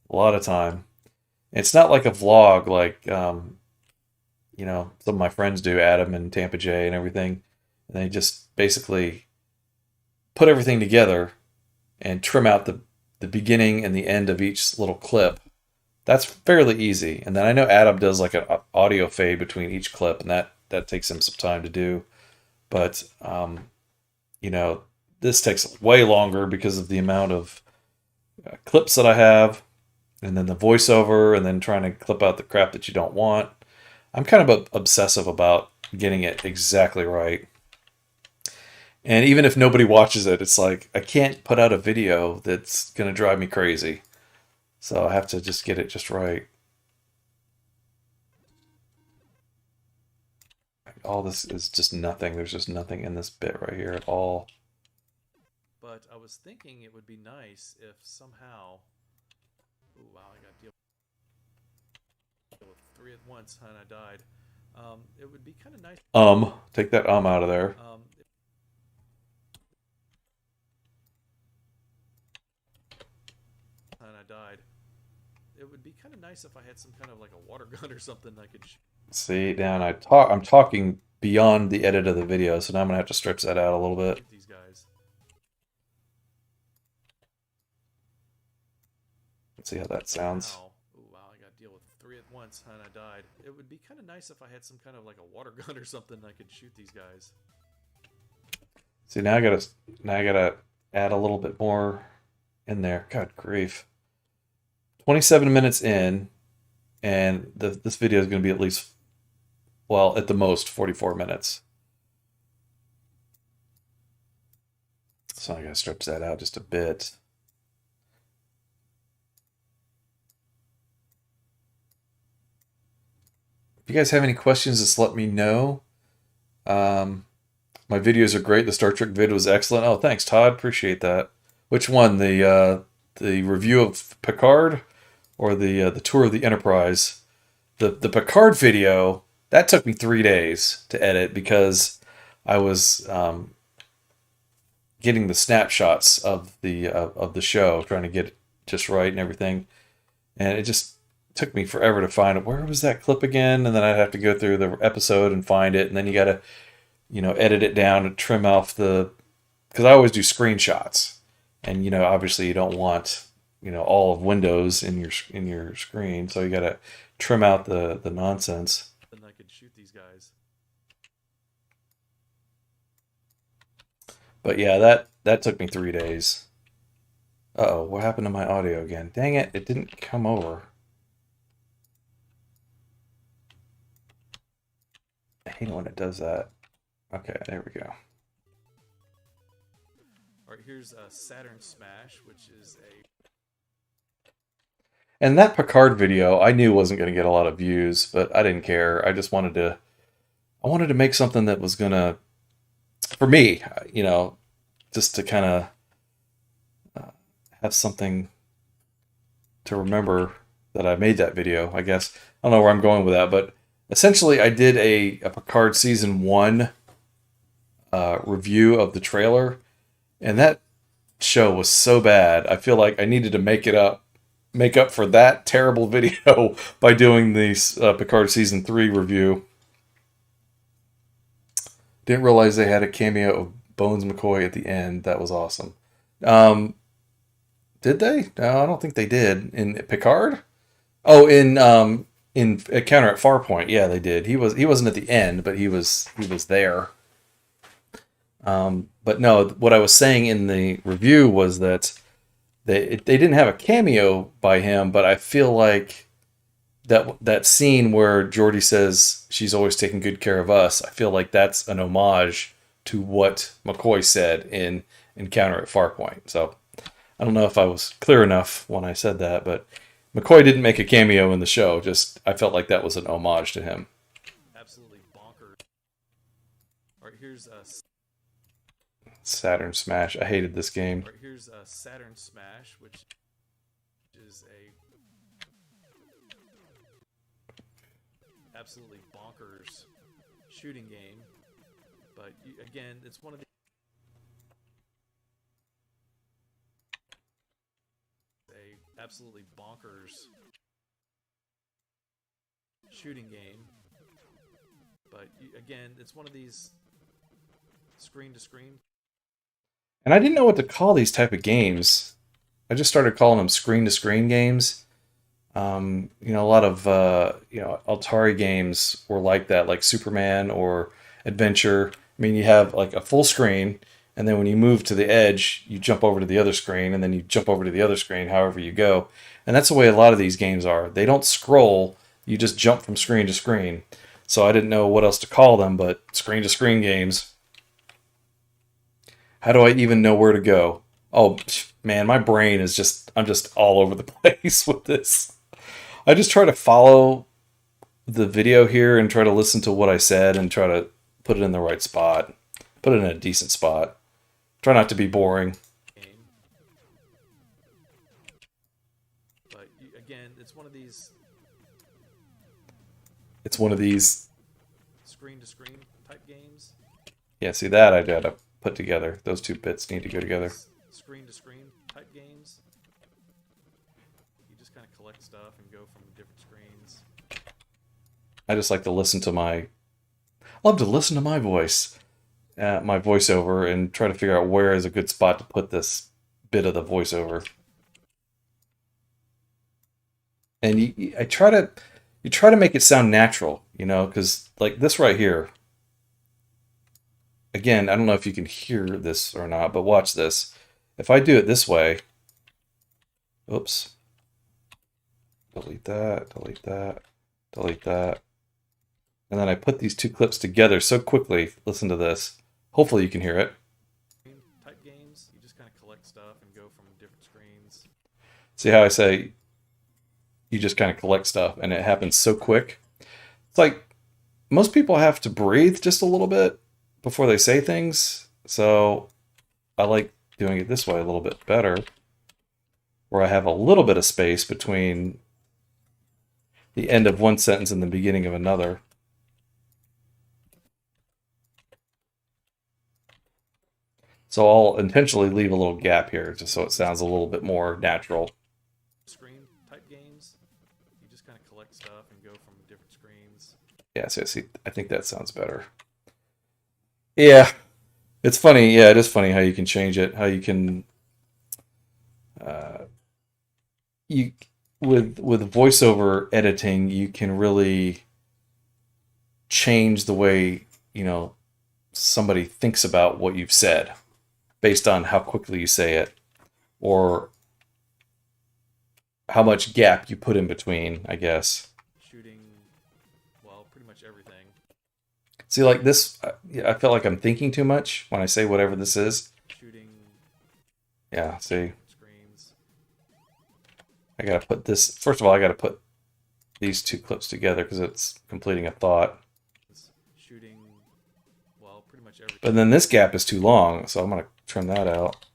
A lot of time. It's not like a vlog like, some of my friends do, Adam and Tampa J and everything. And they just basically put everything together and trim out the beginning and the end of each little clip. That's fairly easy. And then I know Adam does like an audio fade between each clip, and that takes him some time to do. But, this takes way longer because of the amount of clips that I have, and then the voiceover, and then trying to clip out the crap that you don't want. I'm kind of obsessive about getting it exactly right. And even if nobody watches it, it's like I can't put out a video that's going to drive me crazy. So I have to just get it just right. All this is just nothing. There's just nothing in this bit right here at all. But I was thinking it would be nice if somehow... Ooh, wow, I got to deal with 3 at once, and I died. It would be kind of nice... Take that out of there. And I died. It would be kind of nice if I had some kind of like a water gun or something I could... See, down I'm talking beyond the edit of the video, so now I'm going to have to stretch that out a little bit. These guys. Let's see how that sounds. Wow. Ooh, wow, I got to deal with 3 at once, and I died. It would be kind of nice if I had some kind of like a water gun or something I could shoot these guys. See, now I gotta add a little bit more in there. God grief. 27 minutes in, and this video is going to be at least, well, at the most 44 minutes. So I gotta stretch that out just a bit. If you guys have any questions, just let me know. My videos are great. The Star Trek vid was excellent. Oh, thanks, Todd. Appreciate that. Which one? The review of Picard or the tour of the Enterprise? The Picard video, that took me 3 days to edit because I was getting the snapshots of the show, trying to get it just right and everything. And it just took me forever to find it. Where was that clip again? And then I'd have to go through the episode and find it. And then you got to, edit it down and trim off because I always do screenshots. And, obviously you don't want, all of Windows in your screen. So you got to trim out the nonsense. Then I could shoot these guys. But yeah, that took me 3 days. Uh-oh, what happened to my audio again? Dang it, it didn't come over. I hate it when it does that. Okay, there we go. All right, here's Saturn Smash, which is a... And that Picard video, I knew wasn't going to get a lot of views, but I didn't care. I just wanted to make something that was going to, for me, just to kind of have something to remember that I made that video, I guess. I don't know where I'm going with that, but essentially I did a Picard Season 1 review of the trailer, and that show was so bad, I feel like I needed to make up for that terrible video by doing the Picard Season 3 review. Didn't realize they had a cameo of Bones McCoy at the end. That was awesome. Did they? No, I don't think they did. In Picard? Oh, in Encounter at Farpoint. Yeah, they did. He wasn't at the end, but he was there. But no, what I was saying in the review was that they didn't have a cameo by him, but I feel like that scene where Geordi says she's always taking good care of us, I feel like that's an homage to what McCoy said in Encounter at Farpoint. So I don't know if I was clear enough when I said that, but McCoy didn't make a cameo in the show. Just I felt like that was an homage to him. Absolutely bonkers. All right, here's Saturn Smash. I hated this game. All right, here's Saturn Smash, which is a absolutely bonkers shooting game. But again, it's one of the absolutely bonkers shooting game. But again, it's one of these screen to screen. And I didn't know what to call these type of games. I just started calling them screen to screen games. A lot of Atari games were like that, like Superman or Adventure. I mean, you have like a full screen, and then when you move to the edge, you jump over to the other screen, and then you jump over to the other screen, however you go. And that's the way a lot of these games are. They don't scroll, you just jump from screen to screen. So I didn't know what else to call them, but screen to screen games. How do I even know where to go? Oh, man, my brain is I'm just all over the place with this. I just try to follow the video here and try to listen to what I said and try to put it in the right spot. Put it in a decent spot. Try not to be boring. But again, it's one of these screen to screen type games. Yeah, see that I gotta put together. Those two bits need to go together. Screen to screen type games. You just kind of collect stuff and go from different screens. I just like to listen to my voice, my voiceover, and try to figure out where is a good spot to put this bit of the voiceover. And you try to make it sound natural, because like this right here. Again, I don't know if you can hear this or not, but watch this. If I do it this way, oops, delete that, delete that, delete that. And then I put these two clips together so quickly. Listen to this. Hopefully you can hear it. Type games, you just kind of collect stuff and go from different screens. See how I say you just kind of collect stuff and it happens so quick? It's like most people have to breathe just a little bit before they say things. So I like doing it this way a little bit better, where I have a little bit of space between the end of one sentence and the beginning of another. So I'll intentionally leave a little gap here just so it sounds a little bit more natural. Screen type games. You just kind of collect stuff and go from different screens. Yeah, so see, I think that sounds better. Yeah, it's funny. Yeah, it is funny how you can change it. How you can uh, you with voiceover editing, you can really change the way somebody thinks about what you've said based on how quickly you say it or how much gap you put in between, I guess. Shooting, well, pretty much everything. See, like this, I feel like I'm thinking too much when I say whatever this is. Shooting Yeah, see, screens. I gotta put this, first of all, I gotta put these two clips together because it's completing a thought. Shooting, well, pretty much everything. But then this gap is too long, so I'm gonna trim that out.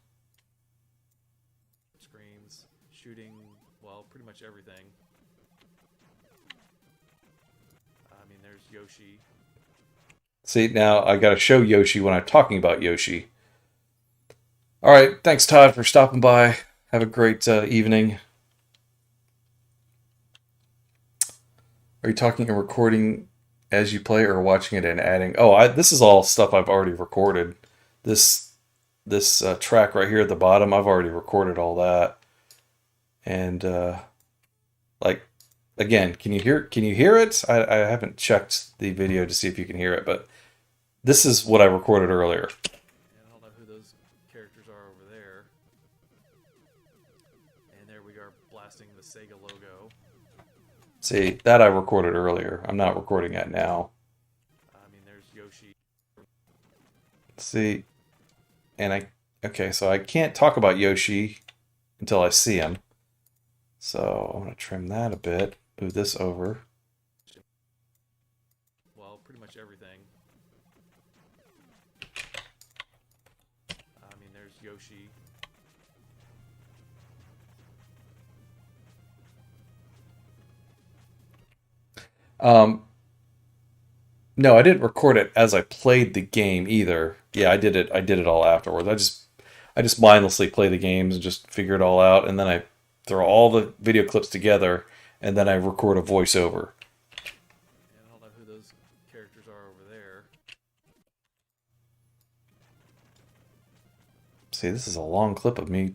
Screens. Shooting, well, pretty much everything. I mean, there's Yoshi. See, now I gotta show Yoshi when I'm talking about Yoshi. All right, thanks, Todd, for stopping by. Have a great evening. Are you talking and recording as you play, or watching it and adding? Oh, this is all stuff I've already recorded. This track right here at the bottom, I've already recorded all that. And like again, can you hear it? I haven't checked the video to see if you can hear it, but this is what I recorded earlier. And I don't know who those characters are over there. And there we are blasting the Sega logo. See, that I recorded earlier. I'm not recording it now. I mean, there's Yoshi. See, and okay, so I can't talk about Yoshi until I see him. So I'm gonna trim that a bit, move this over. Well, pretty much everything. I mean, there's Yoshi. No, I didn't record it as I played the game either. Yeah, I did it. I did it all afterwards. I just mindlessly play the games and just figure it all out, and then I throw all the video clips together, and then I record a voiceover. And I don't know who those characters are over there. See, this is a long clip of me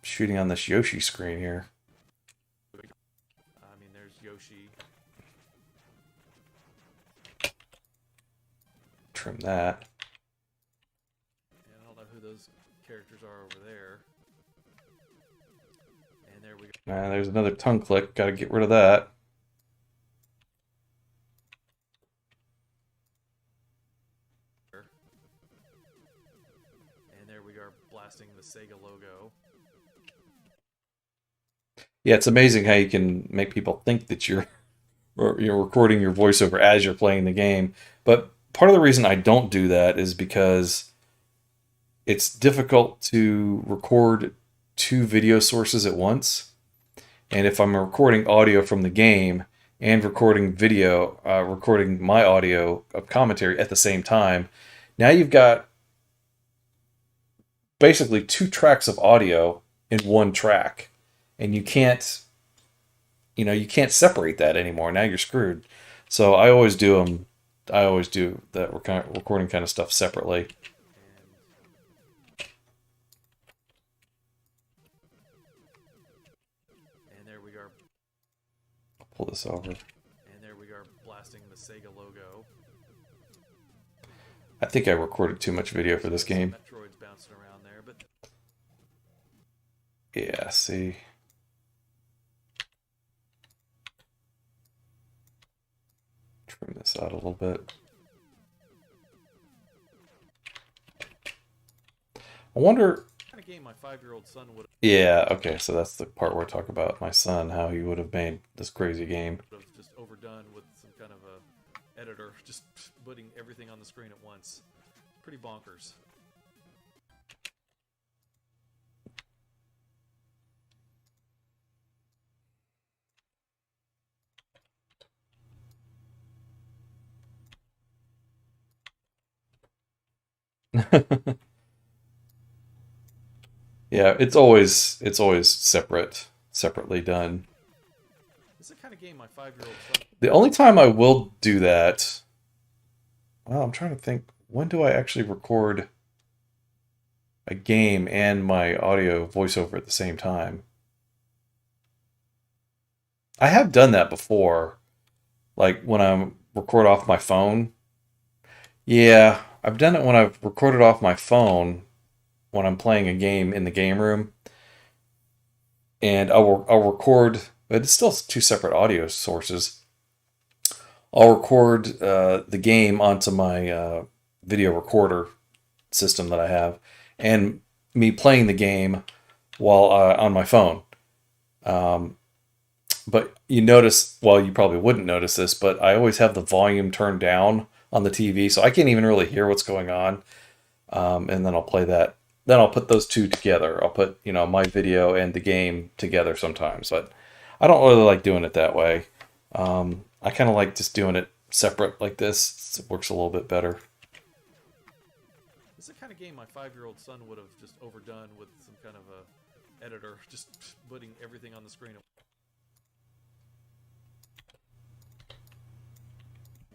shooting on this Yoshi screen here. I mean, there's Yoshi. Trim that. And I don't know who those characters are over there. And there we go. There's another tongue click. Got to get rid of that. And there we are blasting the Sega logo. Yeah, it's amazing how you can make people think that you're recording your voiceover as you're playing the game. But part of the reason I don't do that is because it's difficult to record two video sources at once. And if I'm recording audio from the game and recording video, recording my audio of commentary at the same time, now you've got basically two tracks of audio in one track. And you can't separate that anymore. Now you're screwed. So I always do them. I always do that recording kind of stuff separately. And there we are. I'll pull this over. And there we are blasting the Sega logo. I think I recorded too much video for this game. Metroid's bouncing around there, but Yeah, see. Trim this out a little bit. I wonder. what kind of game my 5-year-old son would Yeah, okay, so that's the part where I talk about my son, how he would have made this crazy game. have just overdone with some kind of a editor, just putting everything on the screen at once. Pretty bonkers. Yeah, it's always separately done. This is the kind of game my 5-year-old son. The only time I will do that, well, I'm trying to think, when do I actually record a game and my audio voiceover at the same time? I have done that before, like when I record off my phone. Yeah, I've done it when I've recorded off my phone when I'm playing a game in the game room, and I'll record, but it's still two separate audio sources. I'll record the game onto my video recorder system that I have, and me playing the game while on my phone. Um, but you notice, well, you probably wouldn't notice this, but I always have the volume turned down on the TV, so I can't even really hear what's going on. And then I'll play that. Then I'll put those two together. I'll put, my video and the game together sometimes, but I don't really like doing it that way. I kind of like just doing it separate like this. It works a little bit better. This is the kind of game my 5-year-old son would have just overdone with some kind of a editor, just putting everything on the screen.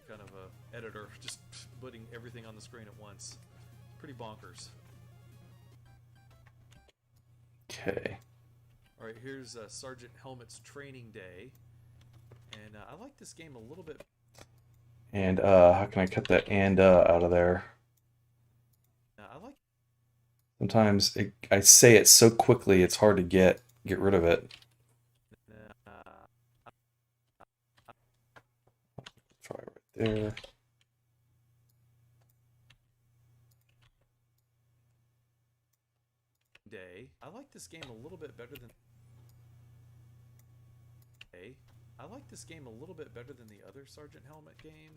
Kind of a editor, just putting everything on the screen at once. Pretty bonkers. Okay. All right, here's Sergeant Helmet's Training Day, and I like this game a little bit. And how can I cut that and out of there? I like. Sometimes I say it so quickly it's hard to get rid of it. Try right there. Day. I like this game a little bit better than. I like this game a little bit better than the other Sergeant Helmet game.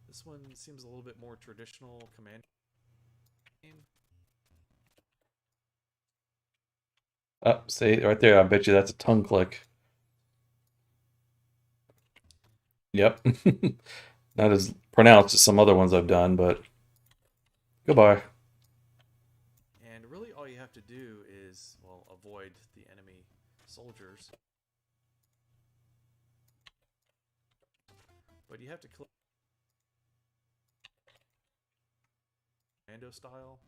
This one seems a little bit more traditional command game. Oh, see right there. I bet you that's a tongue click. Yep. Not as pronounced as some other ones I've done, but goodbye. And really all you have to do is, well, avoid the enemy soldiers. But you have to click commando style.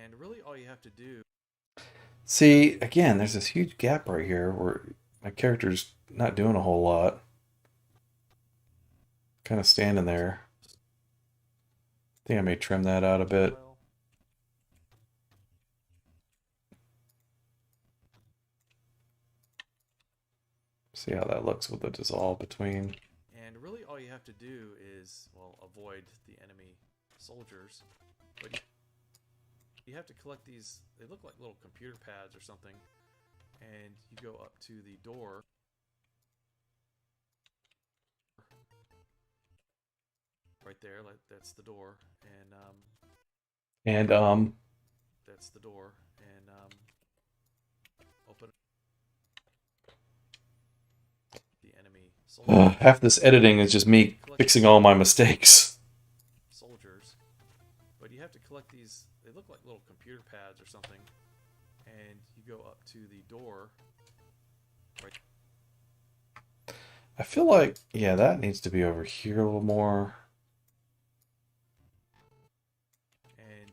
And really all you have to do. See, again, there's this huge gap right here where my character's not doing a whole lot. Kind of standing there. I think I may trim that out a bit. See how that looks with the dissolve between. And really all you have to do is, well, avoid the enemy soldiers. But you have to collect these, they look like little computer pads or something. And you go up to the door. Right there, like that's the door. And that's the door. And open the enemy soldiers. Half this editing is just me fixing all my mistakes. Soldiers. But you have to collect these, they look like little computer pads or something. And you go up to the door. Right. I feel like, yeah, that needs to be over here a little more. And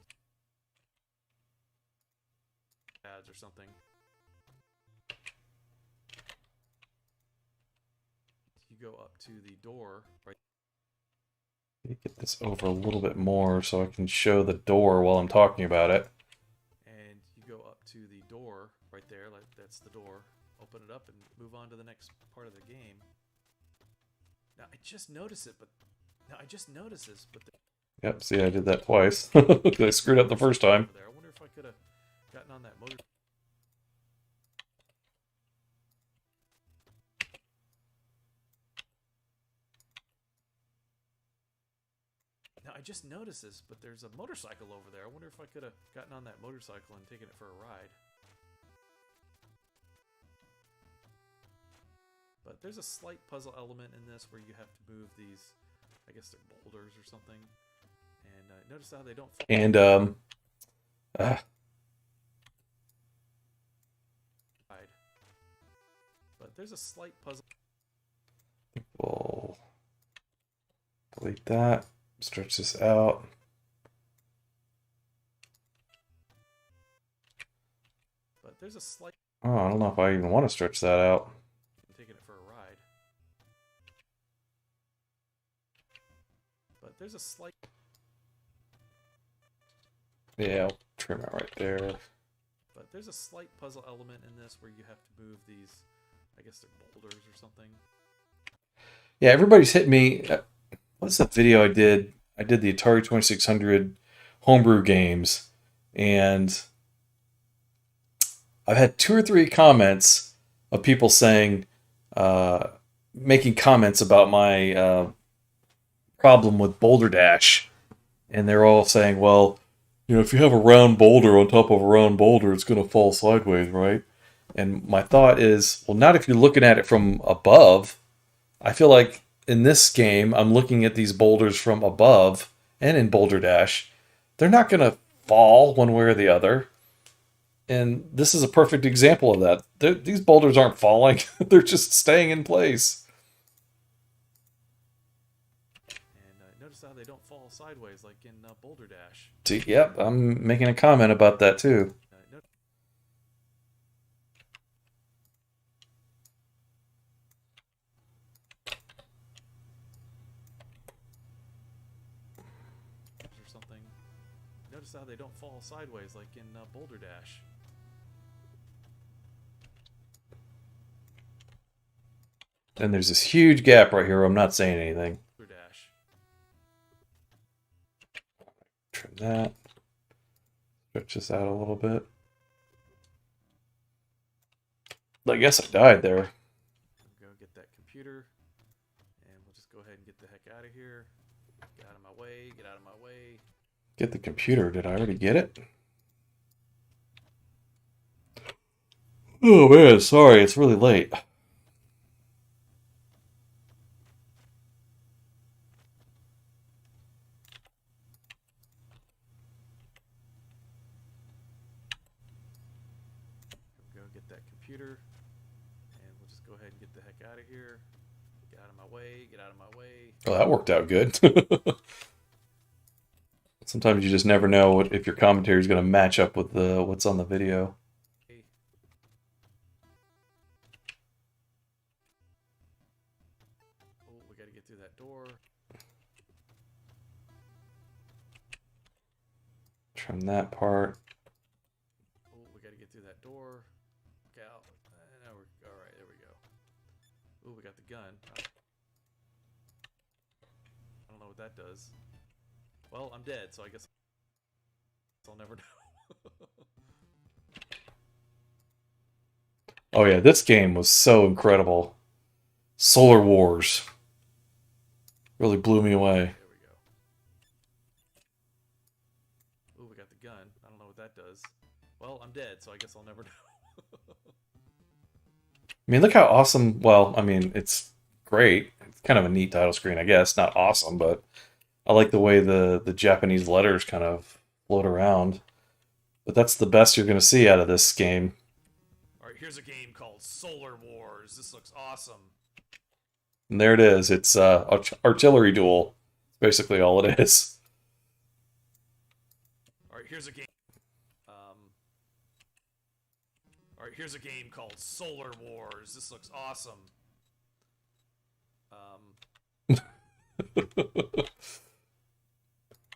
pads or something. You go up to the door. Right. Get this over a little bit more so I can show the door while I'm talking about it. And you go up to the door right there, like that's the door. Open it up and move on to the next part of the game. Now I just noticed it, but Yep, see, I did that twice. I screwed up the first time. I wonder if I could have gotten on that motor. Now I just noticed this, but there's a motorcycle over there. I wonder if I could have gotten on that motorcycle and taken it for a ride. But there's a slight puzzle element in this where you have to move these I guess they're boulders or something. And notice how they don't fall. And But there's a slight puzzle. we'll delete that. Stretch this out. But there's a slight. Oh, I don't know if I even want to stretch that out. I'm taking it for a ride. But there's a slight. Yeah, I'll trim it right there. But there's a slight puzzle element in this where you have to move these. I guess they're boulders or something. Yeah, everybody's hit me. What's that video I did? I did the Atari 2600 homebrew games, and I've had 2 or 3 comments of people saying, making comments about my problem with Boulder Dash, and they're all saying, well, you know, if you have a round boulder on top of a round boulder, it's going to fall sideways, right? And my thought is, well, not if you're looking at it from above. I feel like in this game, I'm looking at these boulders from above, and in Boulder Dash, they're not going to fall one way or the other. And this is a perfect example of that. These boulders aren't falling. They're just staying in place. And notice how they don't fall sideways like in Boulder Dash. See, yep, I'm making a comment about that too. Or something. Notice how they don't fall sideways like in Boulder Dash. And there's this huge gap right here where I'm not saying anything. Boulder Dash. Trim that. Stretch this out a little bit. I guess I died there. Go get that computer. And we'll just go ahead and get the heck out of here. Get out of my way. Get out of my way. Get the computer. Did I already get it? Oh man, sorry, it's really late. Go get that computer. And we'll just go ahead and get the heck out of here. Get out of my way. Get out of my way. Oh, that worked out good. Sometimes you just never know if your commentary is going to match up with what's on the video. Oh, we got to get through that door. Trim that part. Oh, we got to get through that door. Okay, now we're all right. There we go. Oh, we got the gun. I don't know what that does. Well, I'm dead, so I guess I'll never know. Oh yeah, this game was so incredible. Solar Wars really blew me away. There we go. Oh, we got the gun. I don't know what that does. Well, I'm dead, so I guess I'll never know. I mean, look how awesome. Well, I mean, it's great. It's kind of a neat title screen, I guess. Not awesome, but I like the way the Japanese letters kind of float around. But that's the best you're going to see out of this game. All right, here's a game called Solar Wars. This looks awesome. And there it is. It's artillery duel. That's basically all it is. All right, here's a game. All right, here's a game called Solar Wars. This looks awesome.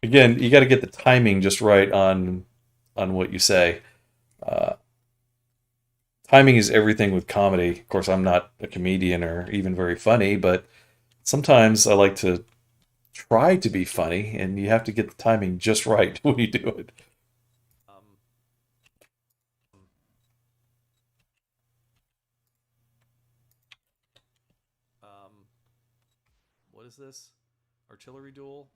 Again, you got to get the timing just right on what you say. Timing is everything with comedy. Of course, I'm not a comedian or even very funny, but sometimes I like to try to be funny, and you have to get the timing just right when you do it. What is this? Artillery duel?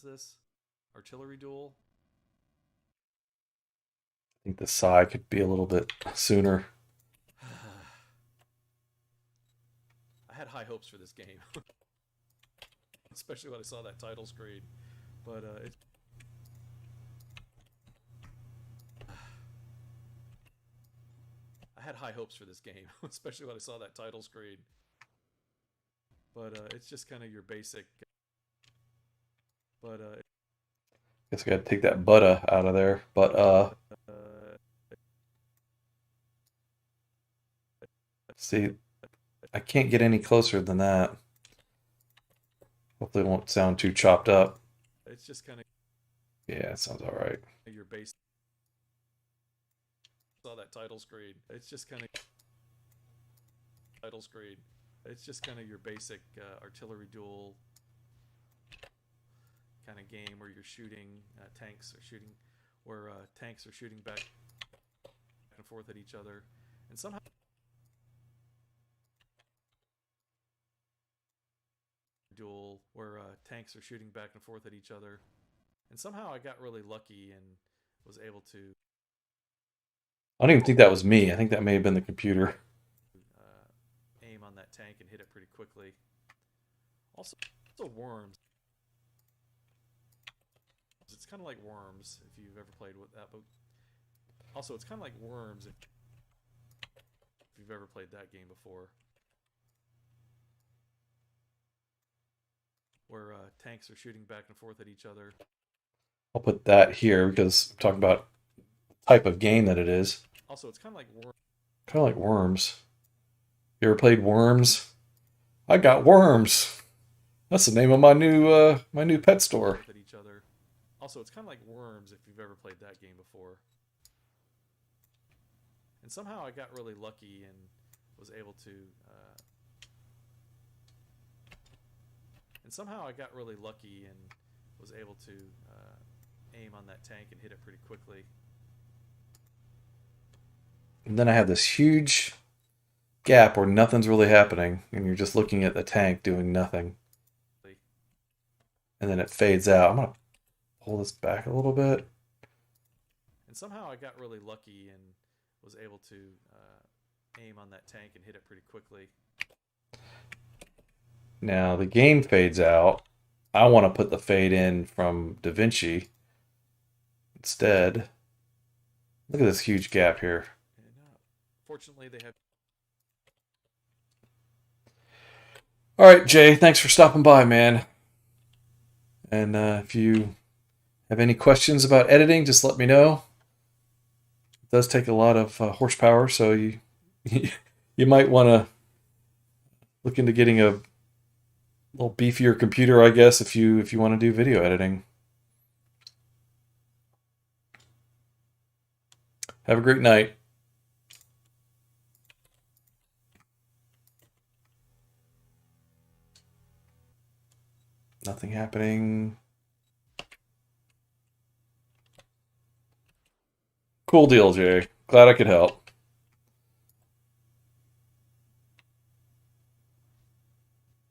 This artillery duel. I think the sigh could be a little bit sooner. had high hopes for this game, especially when I saw that title screen. But I had high hopes for this game, especially when I saw that title screen. But it's just kind of your basic. But Guess I gotta take that butta out of there. But see, I can't get any closer than that. Hopefully it won't sound too chopped up. it's just kind of Yeah, it sounds all right. your basic. Saw that title screen. It's just kind of title screen. It's just kind of your basic artillery duel kind of game where you're shooting tanks are shooting, where tanks are shooting back and forth at each other, and somehow duel where tanks are shooting back and forth at each other, and somehow I got really lucky and was able to I don't even think that was me. I think that may have been the computer. aim on that tank and hit it pretty quickly. Also Worms. It's kind of like Worms if you've ever played with that, but also it's kind of like Worms if you've ever played that game before, where tanks are shooting back and forth at each other. I'll put that here because I'm talking about type of game that it is. Also, it's kind of like Worms. Kind of like Worms. You ever played Worms? I got worms. That's the name of my new pet store. At each other. Also, it's kind of like Worms if you've ever played that game before. And somehow I got really lucky and was able to. Aim on that tank and hit it pretty quickly. And then I have this huge gap where nothing's really happening, and you're just looking at the tank doing nothing. And then it fades out. I'm gonna pull this back a little bit. And somehow I got really lucky and was able to aim on that tank and hit it pretty quickly. Now the game fades out. I want to put the fade in from DaVinci instead. Look at this huge gap here. And fortunately, they have. All right, Jay, thanks for stopping by, man. And if you have any questions about editing, just let me know. It does take a lot of horsepower, so you you might want to look into getting a little beefier computer, I guess, if you want to do video editing. Have a great night. Nothing happening. Cool deal, Jay. Glad I could help.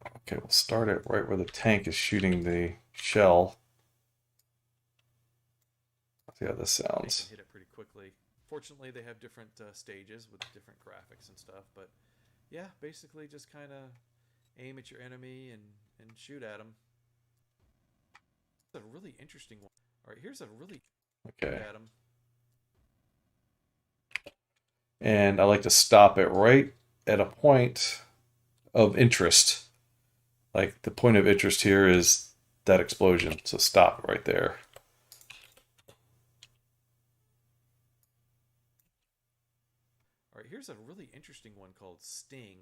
Okay, we'll start it right where the tank is shooting the shell. See how this sounds. Hit it pretty quickly. Fortunately, they have different stages with different graphics and stuff. But yeah, basically just kind of aim at your enemy and shoot at them. That's a really interesting one. All right, here's a really Okay. at them. And I like to stop it right at a point of interest. Like the point of interest here is that explosion. So stop right there. All right, here's a really interesting one called Sting.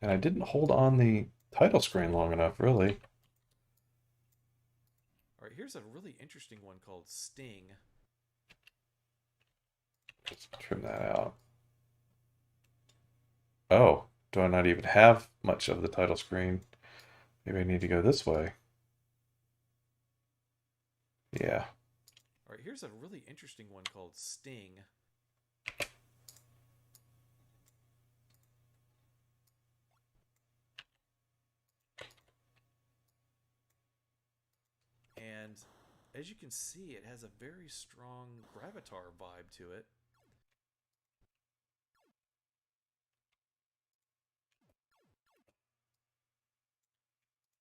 And I didn't hold on the title screen long enough, really. All right, here's a really interesting one called Sting. Let's trim that out. Oh, do I not even have much of the title screen? Maybe I need to go this way. Yeah. All right, here's a really interesting one called Sting. And as you can see, it has a very strong Gravatar vibe to it.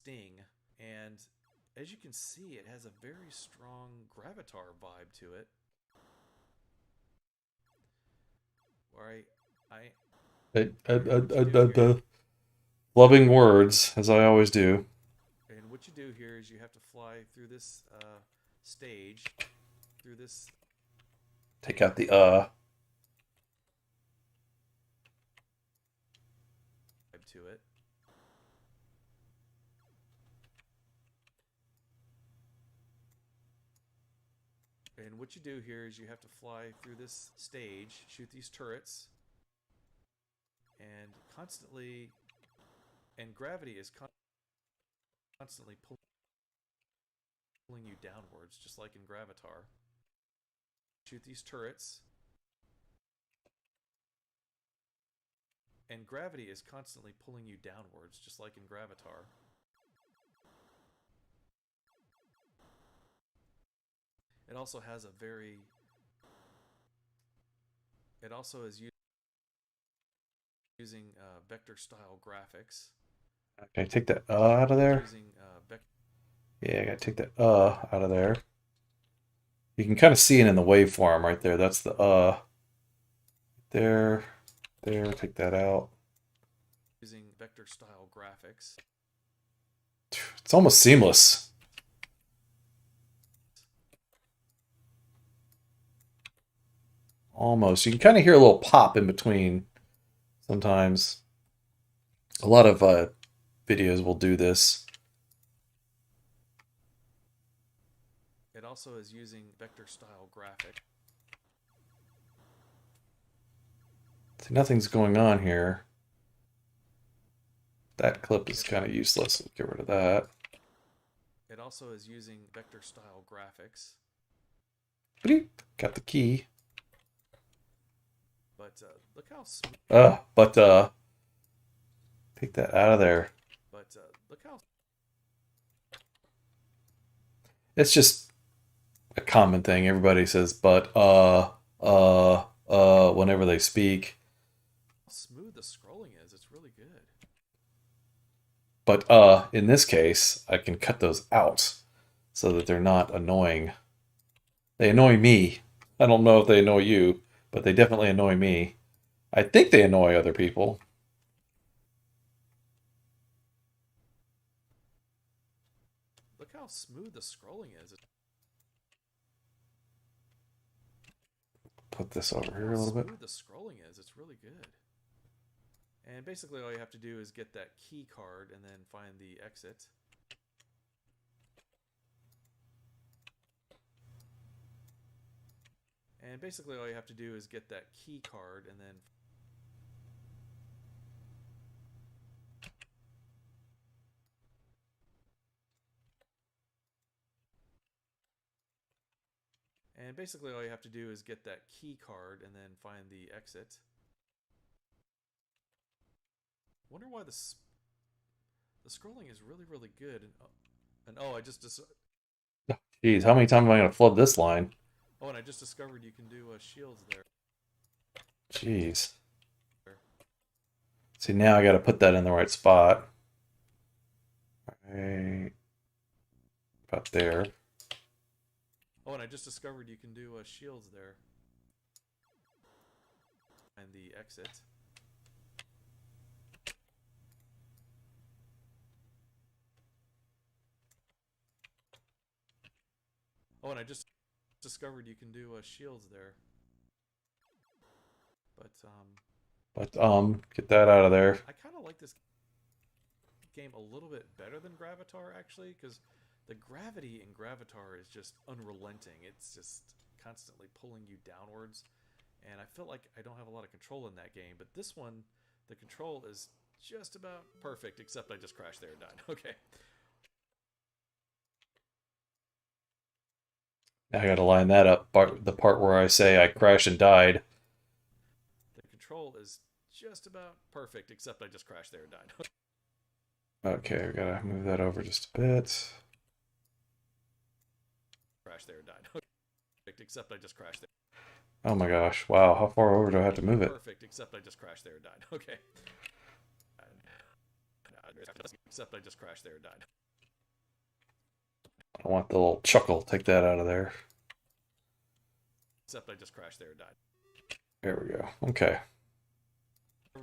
Sting, and as you can see, it has a very strong Gravatar vibe to it. Where Loving words, as I always do. and what you do here is you have to fly through this stage, through this. Take out the To it. And what you do here is you have to fly through this stage, shoot these turrets, and constantly, and gravity is constantly pulling you downwards, just like in Gravatar. Shoot these turrets, and gravity is constantly pulling you downwards, just like in Gravatar. It also has a very... It also is using vector-style graphics. Can I take that out of there? Using, yeah, I gotta take that out of there. You can kind of see it in the waveform right there. That's the there, take that out. Using vector-style graphics. It's almost seamless. Almost. You can kind of hear a little pop in between sometimes. A lot of videos will do this. It also is using vector-style graphics. See, nothing's going on here. That clip is kind of useless. Let's get rid of that. It also is using vector-style graphics. Got the key. But look how smooth. Take that out of there. But look how. It's just a common thing. Everybody says, but whenever they speak. How smooth the scrolling is. It's really good. But in this case, I can cut those out so that they're not annoying. They annoy me. I don't know if they annoy you, but they definitely annoy me. I think they annoy other people. Look how smooth the scrolling is. Put this over here a little bit. How smooth the scrolling is. It's really good. And basically all you have to do is get that key card and then find the exit. And basically all you have to do is get that key card and then... And basically all you have to do is get that key card and then find the exit. Wonder why the scrolling is really, really good. And oh, I just... Jeez, how many times am I going to flub this line? Oh, and I just discovered you can do shields there. Jeez. See, now I got to put that in the right spot. Right about there. Oh, and I just discovered you can do shields there. And the exit. Oh, and I just discovered you can do shields there. But get that out of there. I kind of like this game a little bit better than Gravatar, actually, because the gravity in Gravatar is just unrelenting. It's just constantly pulling you downwards, and I feel like I don't have a lot of control in that game. But this one, the control is just about perfect, except I just crashed there and died. Okay. Now I got to line that up. The part where I say I crashed and died. The control is just about perfect, except I just crashed there and died. Okay, we gotta move that over just a bit. Crashed there and died. Perfect, except I just crashed there. Oh my gosh! Wow, how far over do I have to move it? Perfect, except I just crashed there and died. Okay. Except I just crashed there and died. I want the little chuckle. Take that out of there. Except I just crashed there and died. There we go. Okay.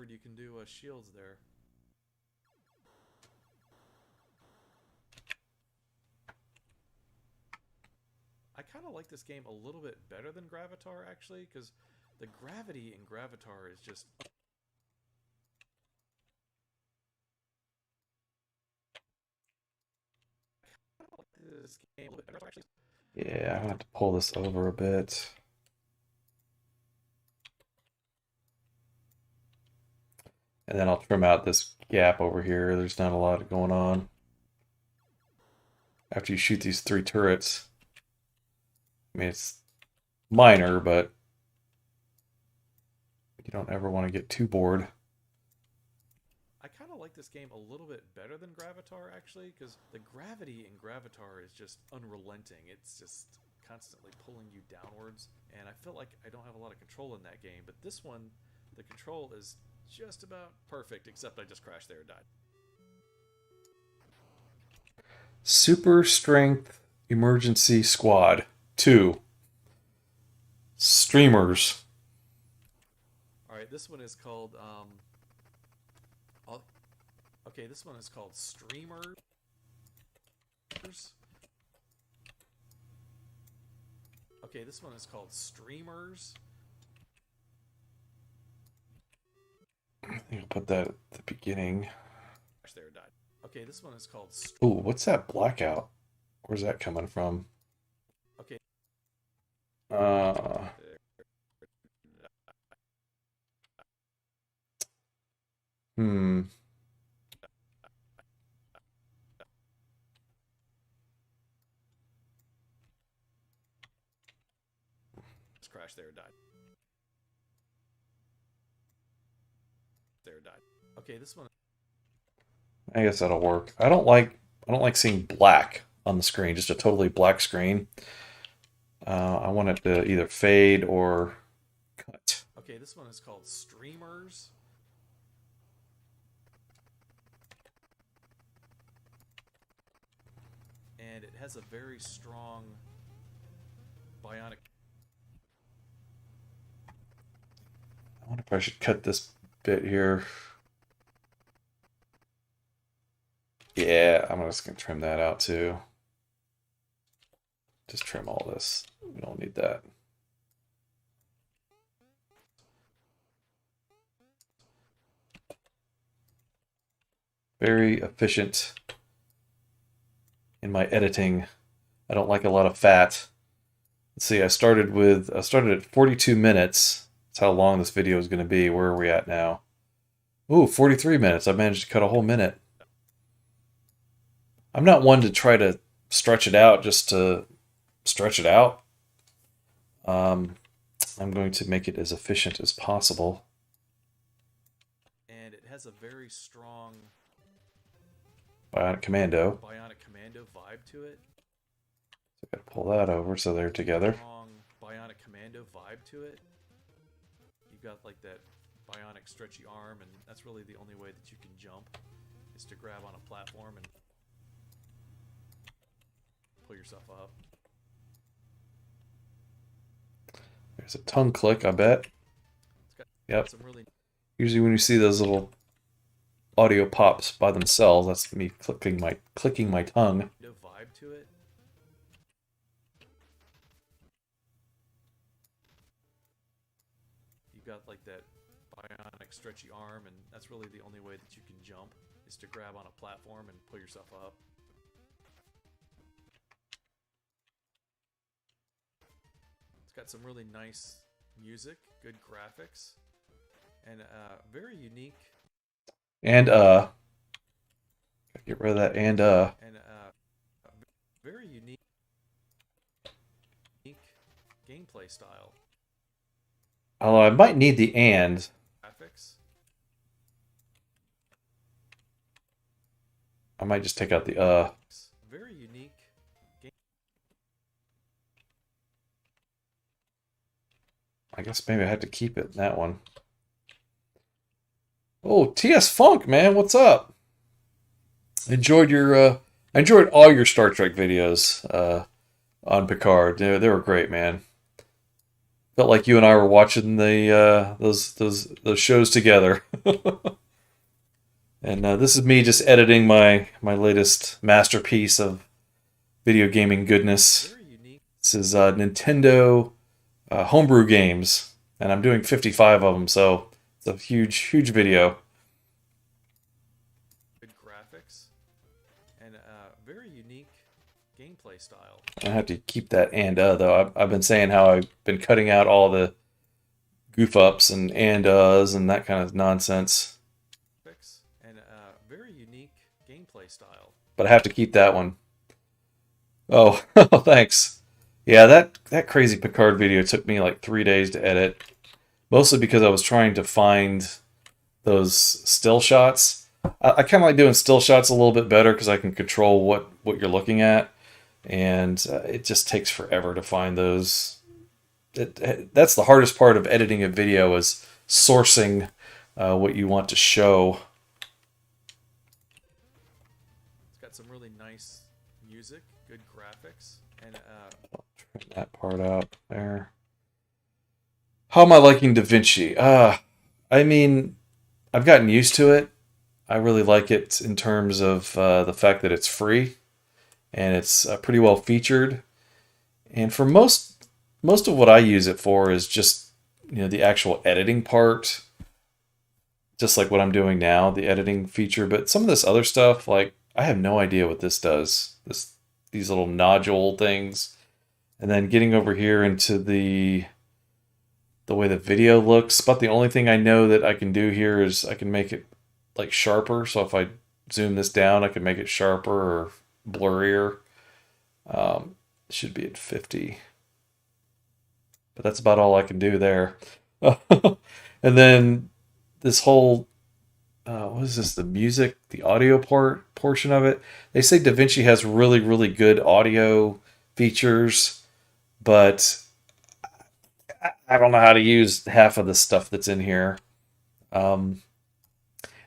You can do shields there. I kind of like this game a little bit better than Gravatar, actually, because the gravity in Gravatar is just... this game a little bit better, actually. Yeah, I have to pull this over a bit. And then I'll trim out this gap over here. There's not a lot going on. After you shoot these 3 turrets. I mean, it's minor, but you don't ever want to get too bored. I kind of like this game a little bit better than Gravatar, actually, because the gravity in Gravatar is just unrelenting. It's just constantly pulling you downwards, and I feel like I don't have a lot of control in that game. But this one, the control is just about perfect, except I just crashed there and died. Super Strength Emergency Squad 2. Streamers. Alright, this one is called, okay, this one is called Streamers. Okay, this one is called Streamers. I think I'll put that at the beginning. There died. Okay, this one is called. Ooh, what's that blackout? Where's that coming from? Okay. Just crashed there and died. There died. Okay, this one. I guess that'll work. I don't like seeing black on the screen, just a totally black screen. I want it to either fade or cut. Okay, this one is called Streamers. And it has a very strong bionic. I wonder if I should cut this bit here. Yeah, I'm just going to trim that out too. Just trim all this. We don't need that. Very efficient in my editing. I don't like a lot of fat. Let's see, I started at 42 minutes. That's how long this video is going to be. Where are we at now? Ooh, 43 minutes. I managed to cut a whole minute. I'm not one to try to stretch it out just to stretch it out. I'm going to make it as efficient as possible. And it has a very strong Bionic Commando vibe to it. So I gotta pull that over so they're together. Strong Bionic Commando vibe to it. You've got like that bionic stretchy arm, and that's really the only way that you can jump is to grab on a platform and pull yourself up. There's a tongue click, I bet. Yep. Some really... Usually when you see those little audio pops by themselves, that's me clicking my tongue. No vibe to it. You've got like that bionic stretchy arm, and that's really the only way that you can jump is to grab on a platform and pull yourself up. It's got some really nice music, good graphics, and very unique. And gotta get rid of that and very unique gameplay style. Although I might need the and. Graphics. I might just take out the Very unique. I guess maybe I had to keep it, that one. Oh, TS Funk, man, what's up? Enjoyed your I enjoyed all your Star Trek videos on Picard. They were great, man. Felt like you and I were watching the those shows together. And this is me just editing my latest masterpiece of video gaming goodness. Very unique. This is Nintendo homebrew games, and I'm doing 55 of them, so it's a huge video. Good graphics and very unique gameplay style. I have to keep that though. I've been saying how I've been cutting out all the goof ups and and that kind of nonsense, Graphics and very unique gameplay style. but I have to keep that one. Oh, thanks. Yeah, that crazy Picard video took me like 3 days to edit, mostly because I was trying to find those still shots. I kind of like doing still shots a little bit better because I can control what you're looking at, and it just takes forever to find those. That's the hardest part of editing a video is sourcing what you want to show. It's got some really nice music, good graphics, and Trim that part out there. How am I liking DaVinci? I mean, I've gotten used to it. I really like it in terms of the fact that it's free and it's pretty well featured. And for most of what I use it for is just the actual editing part, just like what I'm doing now, the editing feature. But some of this other stuff, like I have no idea what this does. These little nodule things, and then getting over here into the way the video looks. But the only thing I know that I can do here is I can make it like sharper. So if I zoom this down, I can make it sharper or blurrier. It should be at 50. But that's about all I can do there. And then this whole what is this? The music, the audio portion of it. They say DaVinci has really good audio features, but I don't know how to use half of the stuff that's in here. And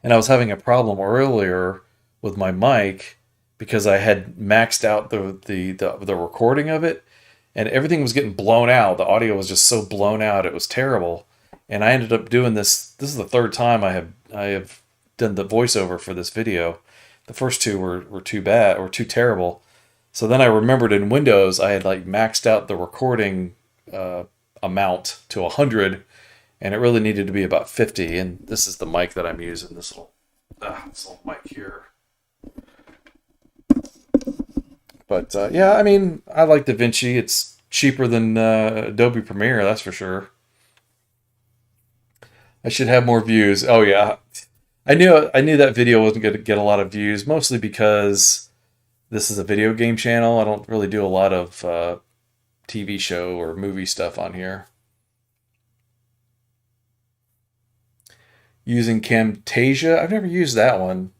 I was having a problem earlier with my mic because I had maxed out the recording of it, and everything was getting blown out. The audio was just so blown out, it was terrible. And I ended up doing this. This is the third time I have done the voiceover for this video. The first two were too bad or too terrible. So then I remembered in Windows I had like maxed out the recording amount to 100, and it really needed to be about 50. And this is the mic that I'm using. This little mic here. But yeah, I mean, I like DaVinci. It's cheaper than Adobe Premiere, that's for sure. I should have more views. Oh yeah, I knew that video wasn't going to get a lot of views, mostly because this is a video game channel. I don't really do a lot of TV show or movie stuff on here. Using Camtasia, I've never used that one.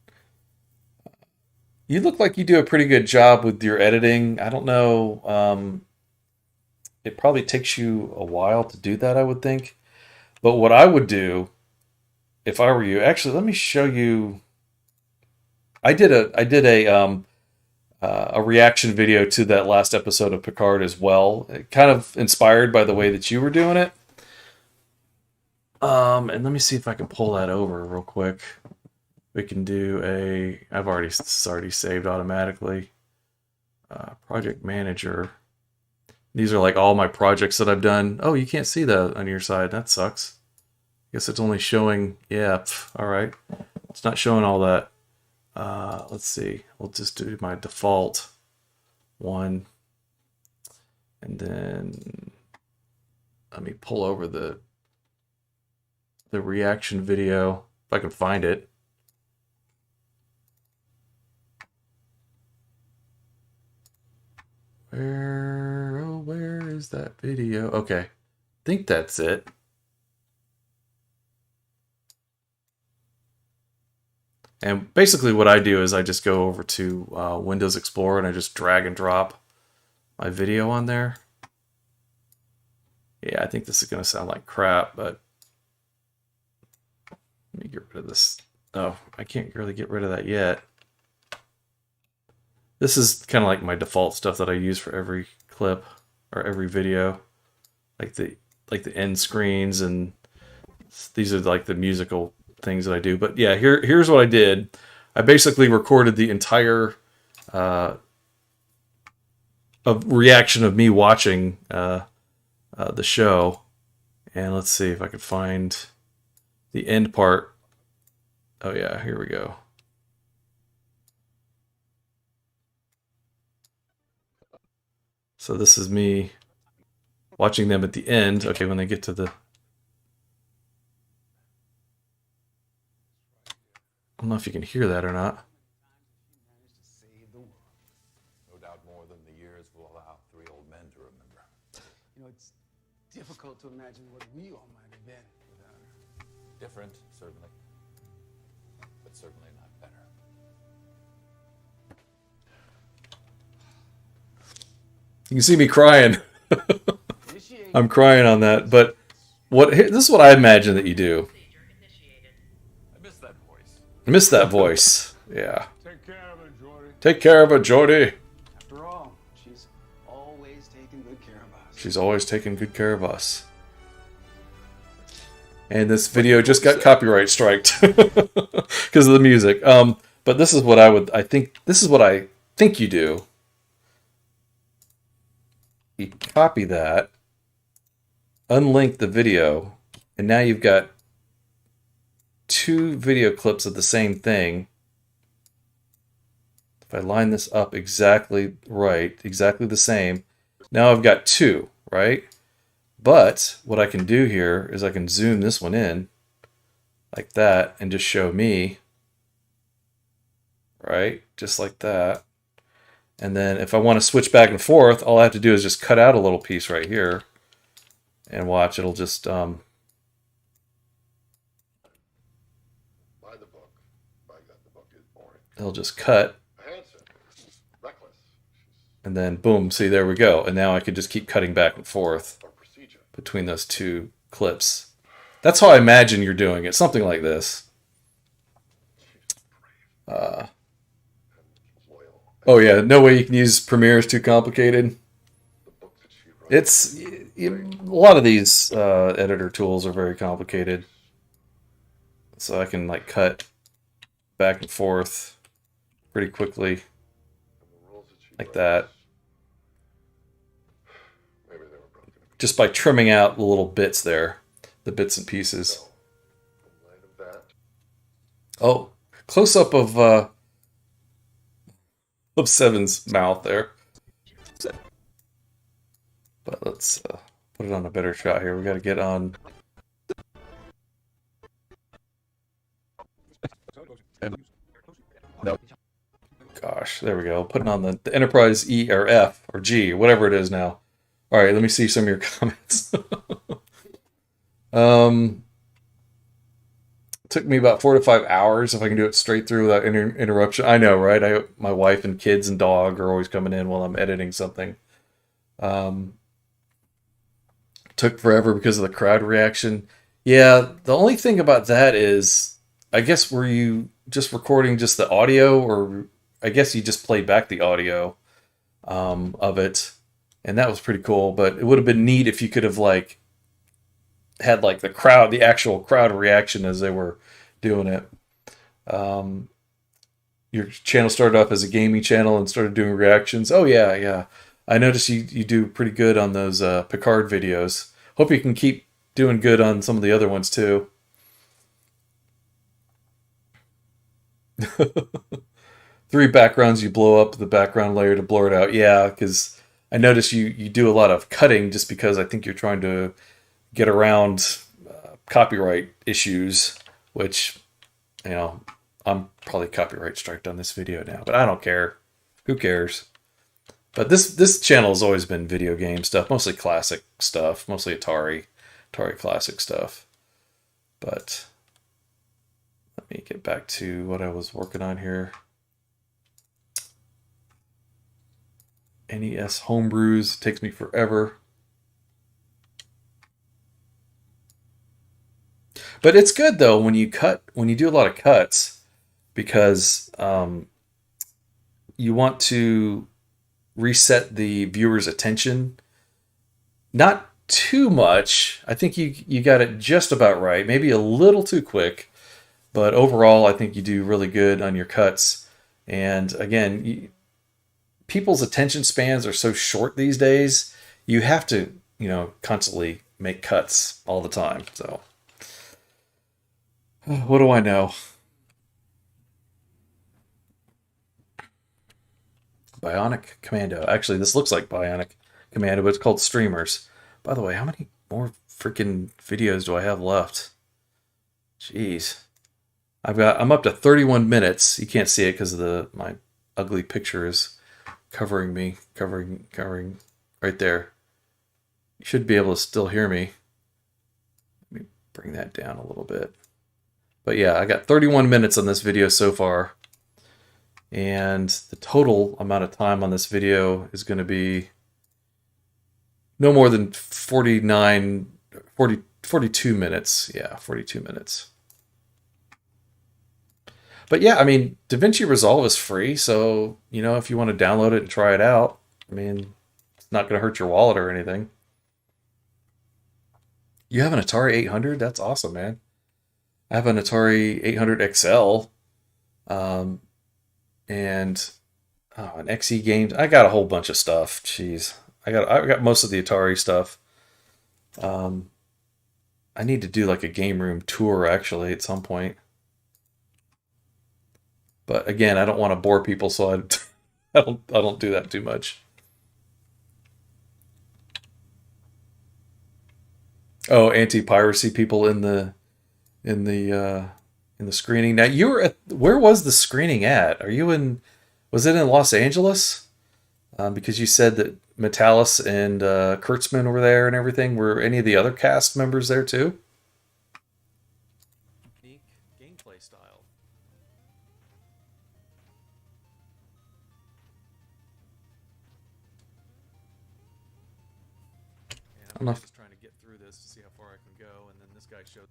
You look like you do a pretty good job with your editing. I don't know. It probably takes you a while to do that, I would think. But what I would do if I were you, actually, let me show you. I did a reaction video to that last episode of Picard as well, kind of inspired by the way that you were doing it. And let me see if I can pull that over real quick. We can do it's already saved automatically. Project manager. These are like all my projects that I've done. Oh, you can't see that on your side. That sucks. Guess it's only showing, yeah, all right. It's not showing all that. Let's see. We'll just do my default one. And then let me pull over the reaction video if I can find it. Where is that video? Okay. I think that's it. And basically what I do is I just go over to Windows Explorer and I just drag and drop my video on there. Yeah, I think this is going to sound like crap, but let me get rid of this. Oh, I can't really get rid of that yet. This is kind of like my default stuff that I use for every clip or every video, like the end screens, and these are like the musical things that I do. But yeah, here's what I did. I basically recorded the entire reaction of me watching the show, and let's see if I can find the end part. Oh yeah, here we go. So this is me watching them at the end. Okay, when they get to the... I don't know if you can hear that or not. No doubt more than the years will allow three old men to remember. You know, it's difficult to imagine what we all might have been without her. Different, certainly. But certainly not better. You can see me crying. Initiate. I'm crying on that. But this is what I imagine that you do. I miss that voice. I miss that voice. Yeah. Take care of her, Jordy. Take care of her, Jordy. After all, she's always taken good care of us. She's always taken good care of us. And this video just got copyright striked because of the music. But this is what I think you do. You copy that, unlink the video, and now you've got two video clips of the same thing. If I line this up exactly right, exactly the same, now I've got two, right? But what I can do here is I can zoom this one in like that and just show me, right? Just like that. And then if I want to switch back and forth, all I have to do is just cut out a little piece right here and watch. It'll just Buy the book. By God, the book is boring. it'll just cut, Hanson, reckless. and then boom, see, there we go. And now I can just keep cutting back and forth She's a procedure. between those two clips. That's how I imagine you're doing it. Something like this. Loyal. Oh yeah, no way you can use Premiere, is too complicated. The book that she wrote. It's a lot of these editor tools are very complicated, so I can like cut back and forth pretty quickly And the rules that she like wrote. that, Maybe they were broken. just by trimming out the little bits there, the bits and pieces. So, in light of that, Oh, close up of Seven's mouth there. But let's put it on a better shot here. We got to get on. Gosh, there we go. Putting on the Enterprise E or F or G, whatever it is now. All right, let me see some of your comments. Took me about 4 to 5 hours if I can do it straight through without interruption. I know, right? My wife and kids and dog are always coming in while I'm editing something. Took forever because of the crowd reaction. Yeah, the only thing about that is, I guess, were you just recording just the audio, or I guess you just played back the audio of it, and that was pretty cool. But it would have been neat if you could have like had like the actual crowd reaction as they were doing it. Your channel started off as a gaming channel and started doing reactions. Oh yeah. I noticed you do pretty good on those Picard videos. Hope you can keep doing good on some of the other ones too. 3 backgrounds, you blow up the background layer to blur it out. Yeah, because I noticed you do a lot of cutting just because I think you're trying to get around copyright issues, which, you know, I'm probably copyright striked on this video now, but I don't care. Who cares? But this channel has always been video game stuff, mostly classic stuff, mostly Atari classic stuff. But let me get back to what I was working on here. NES homebrews takes me forever. But it's good though when you do a lot of cuts, because you want to reset the viewer's attention. Not too much. I think you got it just about right. Maybe a little too quick, but overall, I think you do really good on your cuts. And again, people's attention spans are so short these days. You have to, constantly make cuts all the time. So, what do I know? Bionic Commando. Actually, this looks like Bionic Commando, but it's called Streamers. By the way, how many more freaking videos do I have left? Jeez. I'm up to 31 minutes. You can't see it because my ugly picture is covering me, covering right there. You should be able to still hear me. Let me bring that down a little bit. But yeah, I got 31 minutes on this video so far. And the total amount of time on this video is going to be no more than 42 minutes. Yeah, 42 minutes. But yeah, I mean, DaVinci Resolve is free, so, if you want to download it and try it out, I mean, it's not going to hurt your wallet or anything. You have an Atari 800? That's awesome, man. I have an Atari 800 XL, and an XE Games. I got a whole bunch of stuff. Jeez, I got most of the Atari stuff. I need to do like a game room tour actually at some point. But again, I don't want to bore people, so I don't do that too much. Oh, anti-piracy people in the screening. Now you were where was the screening at? Was it in Los Angeles? Because you said that Metalis and Kurtzman were there and everything. Were any of the other cast members there too? Unique gameplay style. And I'm just trying to get through this to see how far I can go, and then this guy showed.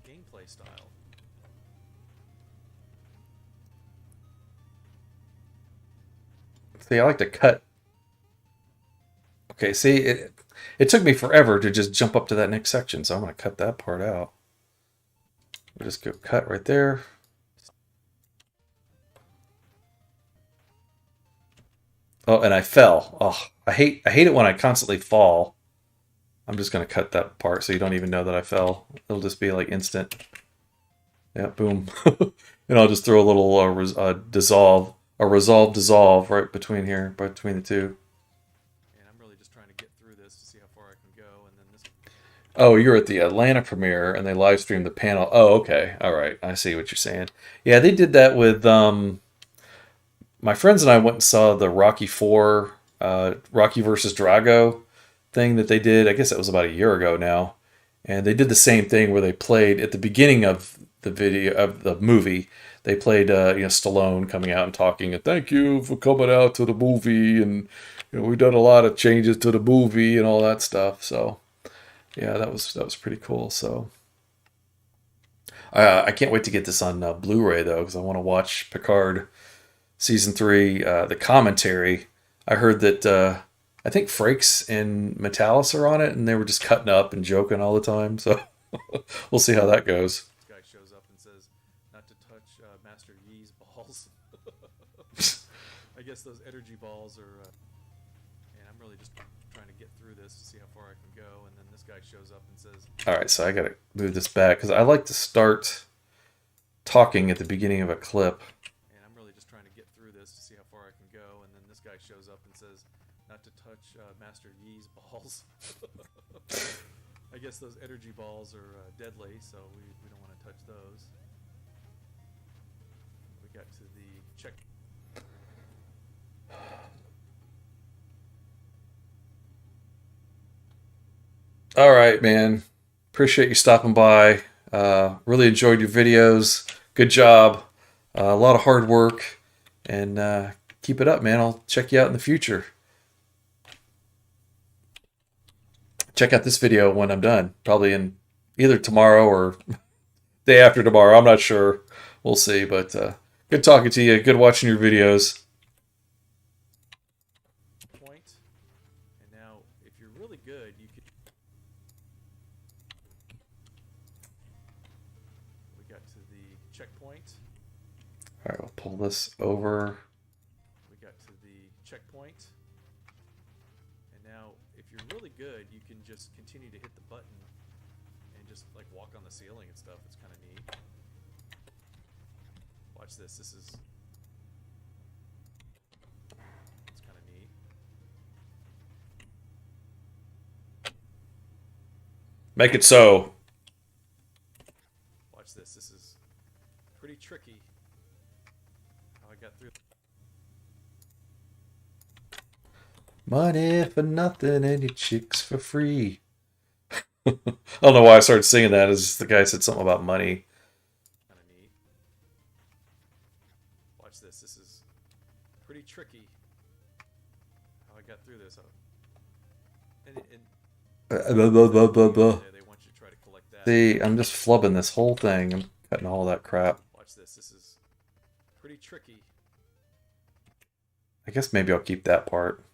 Gameplay style. See, I like to cut. Okay, see, it took me forever to just jump up to that next section, so I'm going to cut that part out. We'll just go cut right there. Oh, and I fell. Oh, I hate it when I constantly fall. I'm just going to cut that part so you don't even know that I fell. It'll just be like instant. Yeah, boom. And I'll just throw a little dissolve right between here, between the two. And I'm really just trying to get through this to see how far I can go, and then this. Oh, you're at the Atlanta premiere and they live streamed the panel. Oh, okay. All right. I see what you're saying. Yeah, they did that with my friends and I went and saw the Rocky 4 Rocky versus Drago thing that they did. I guess that was about a year ago now. And they did the same thing where they played at the beginning of the video of the movie. They played Stallone coming out and talking and thank you for coming out to the movie, and we've done a lot of changes to the movie and all that stuff. So yeah, that was pretty cool. So I can't wait to get this on Blu-ray though, because I want to watch Picard season 3, the commentary. I heard that I think Frakes and Metalis are on it, and they were just cutting up and joking all the time. So we'll see how that goes. This guy shows up and says not to touch Master Yi's balls. I guess those energy balls are. And I'm really just trying to get through this to see how far I can go, and then this guy shows up and says. All right, so I got to move this back because I like to start talking at the beginning of a clip. And I'm really just trying to get through this to see how far I can go, and then this guy shows up and says not to touch Master Yi's balls. I guess those energy balls are deadly, so we don't want to touch those. We got to the check. All right, man. Appreciate you stopping by. Really enjoyed your videos. Good job. A lot of hard work. And keep it up, man. I'll check you out in the future. Check out this video when I'm done. Probably in either tomorrow or day after tomorrow. I'm not sure. We'll see. But good talking to you. Good watching your videos. Point. And now, if you're really good, you could. We got to the checkpoint. All right, we'll pull this over. We got to the checkpoint. And now, if you're really good, you can just continue to hit the button and just like walk on the ceiling and stuff. It's kind of neat. Watch this. This is. It's kind of neat. Make it so. Watch this. This is pretty tricky. How I got through. Money for nothing and your chicks for free. I don't know why I started singing that. As the guy said something about money. Kind of neat. Watch this. This is pretty tricky. How I got through this. Blah, blah, blah, blah, blah. They want you to try to collect that. See, I'm just flubbing this whole thing. I'm cutting all that crap. Watch this. This is pretty tricky. I guess maybe I'll keep that part.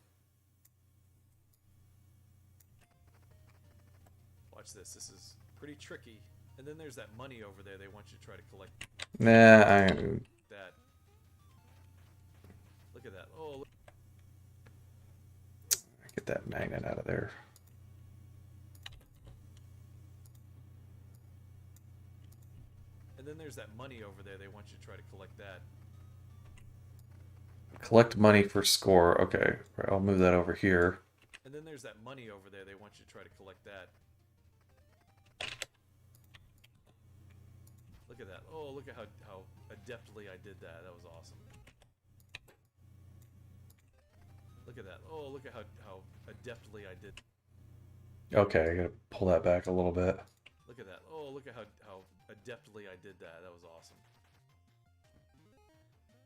Watch this. This is pretty tricky. And then there's that money over there. They want you to try to collect Nah, that. Look at that. Oh, look. get that magnet out of there. And then there's that money over there. They want you to try to collect that. Collect money for score. Okay, right, I'll move that over here. And then there's that money over there. They want you to try to collect that. Look at that. Oh, look at how adeptly I did that. That was awesome. Look at that. Oh, look at how adeptly I did. Okay, I gotta pull that back a little bit. Look at that. Oh, look at how adeptly I did that. That was awesome.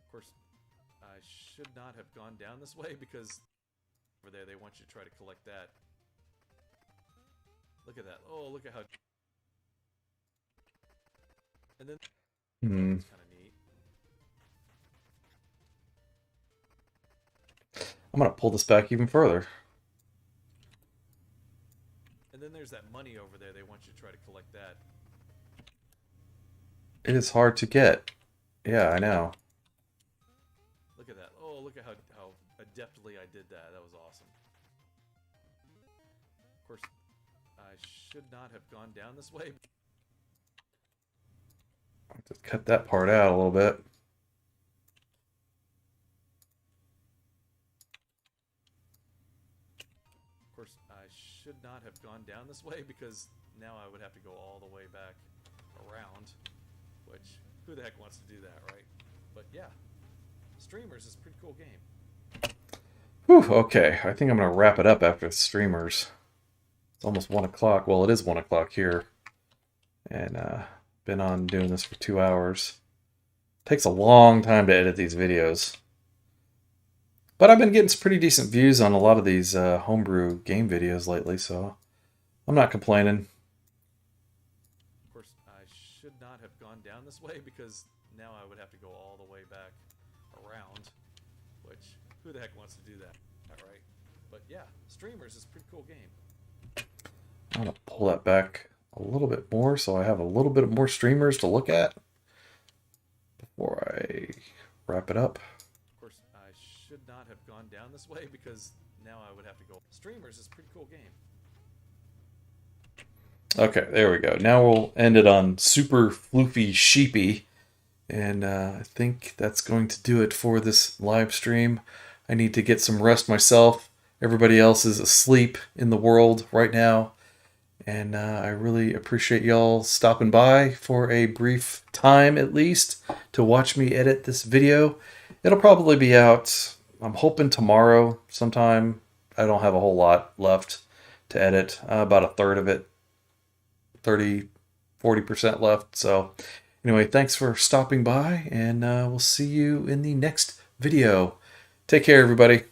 Of course, I should not have gone down this way because over there they want you to try to collect that. Look at that. Oh, look at how. And then it's kind of neat. I'm gonna pull this back even further. And then there's that money over there. They want you to try to collect that. It is hard to get. Yeah, I know. Look at that. Oh, look at how adeptly I did that. That was awesome. Of course, I should not have gone down this way. I'll have to cut that part out a little bit. Of course, I should not have gone down this way because now I would have to go all the way back around, which, who the heck wants to do that, right? But yeah, Streamers is a pretty cool game. Whew, okay, I think I'm gonna wrap it up after the streamers. It's almost 1 o'clock. Well, it is 1 o'clock here. And been on doing this for 2 hours. Takes a long time to edit these videos. But I've been getting some pretty decent views on a lot of these homebrew game videos lately, so I'm not complaining. Of course, I should not have gone down this way because now I would have to go all the way back around, which, who the heck wants to do that, right? But yeah, Streamers is a pretty cool game. I'm going to pull that back a little bit more so I have a little bit more streamers to look at before I wrap it up. Of course, I should not have gone down this way because now I would have to go. Streamers is a pretty cool game. Okay, there we go. Now we'll end it on Super Floofy Sheepy. And I think that's going to do it for this live stream. I need to get some rest myself. Everybody else is asleep in the world right now. And I really appreciate y'all stopping by for a brief time at least to watch me edit this video. It'll probably be out, I'm hoping tomorrow sometime. I don't have a whole lot left to edit, about a third of it, 30-40% left. So anyway, thanks for stopping by, and we'll see you in the next video. Take care, everybody.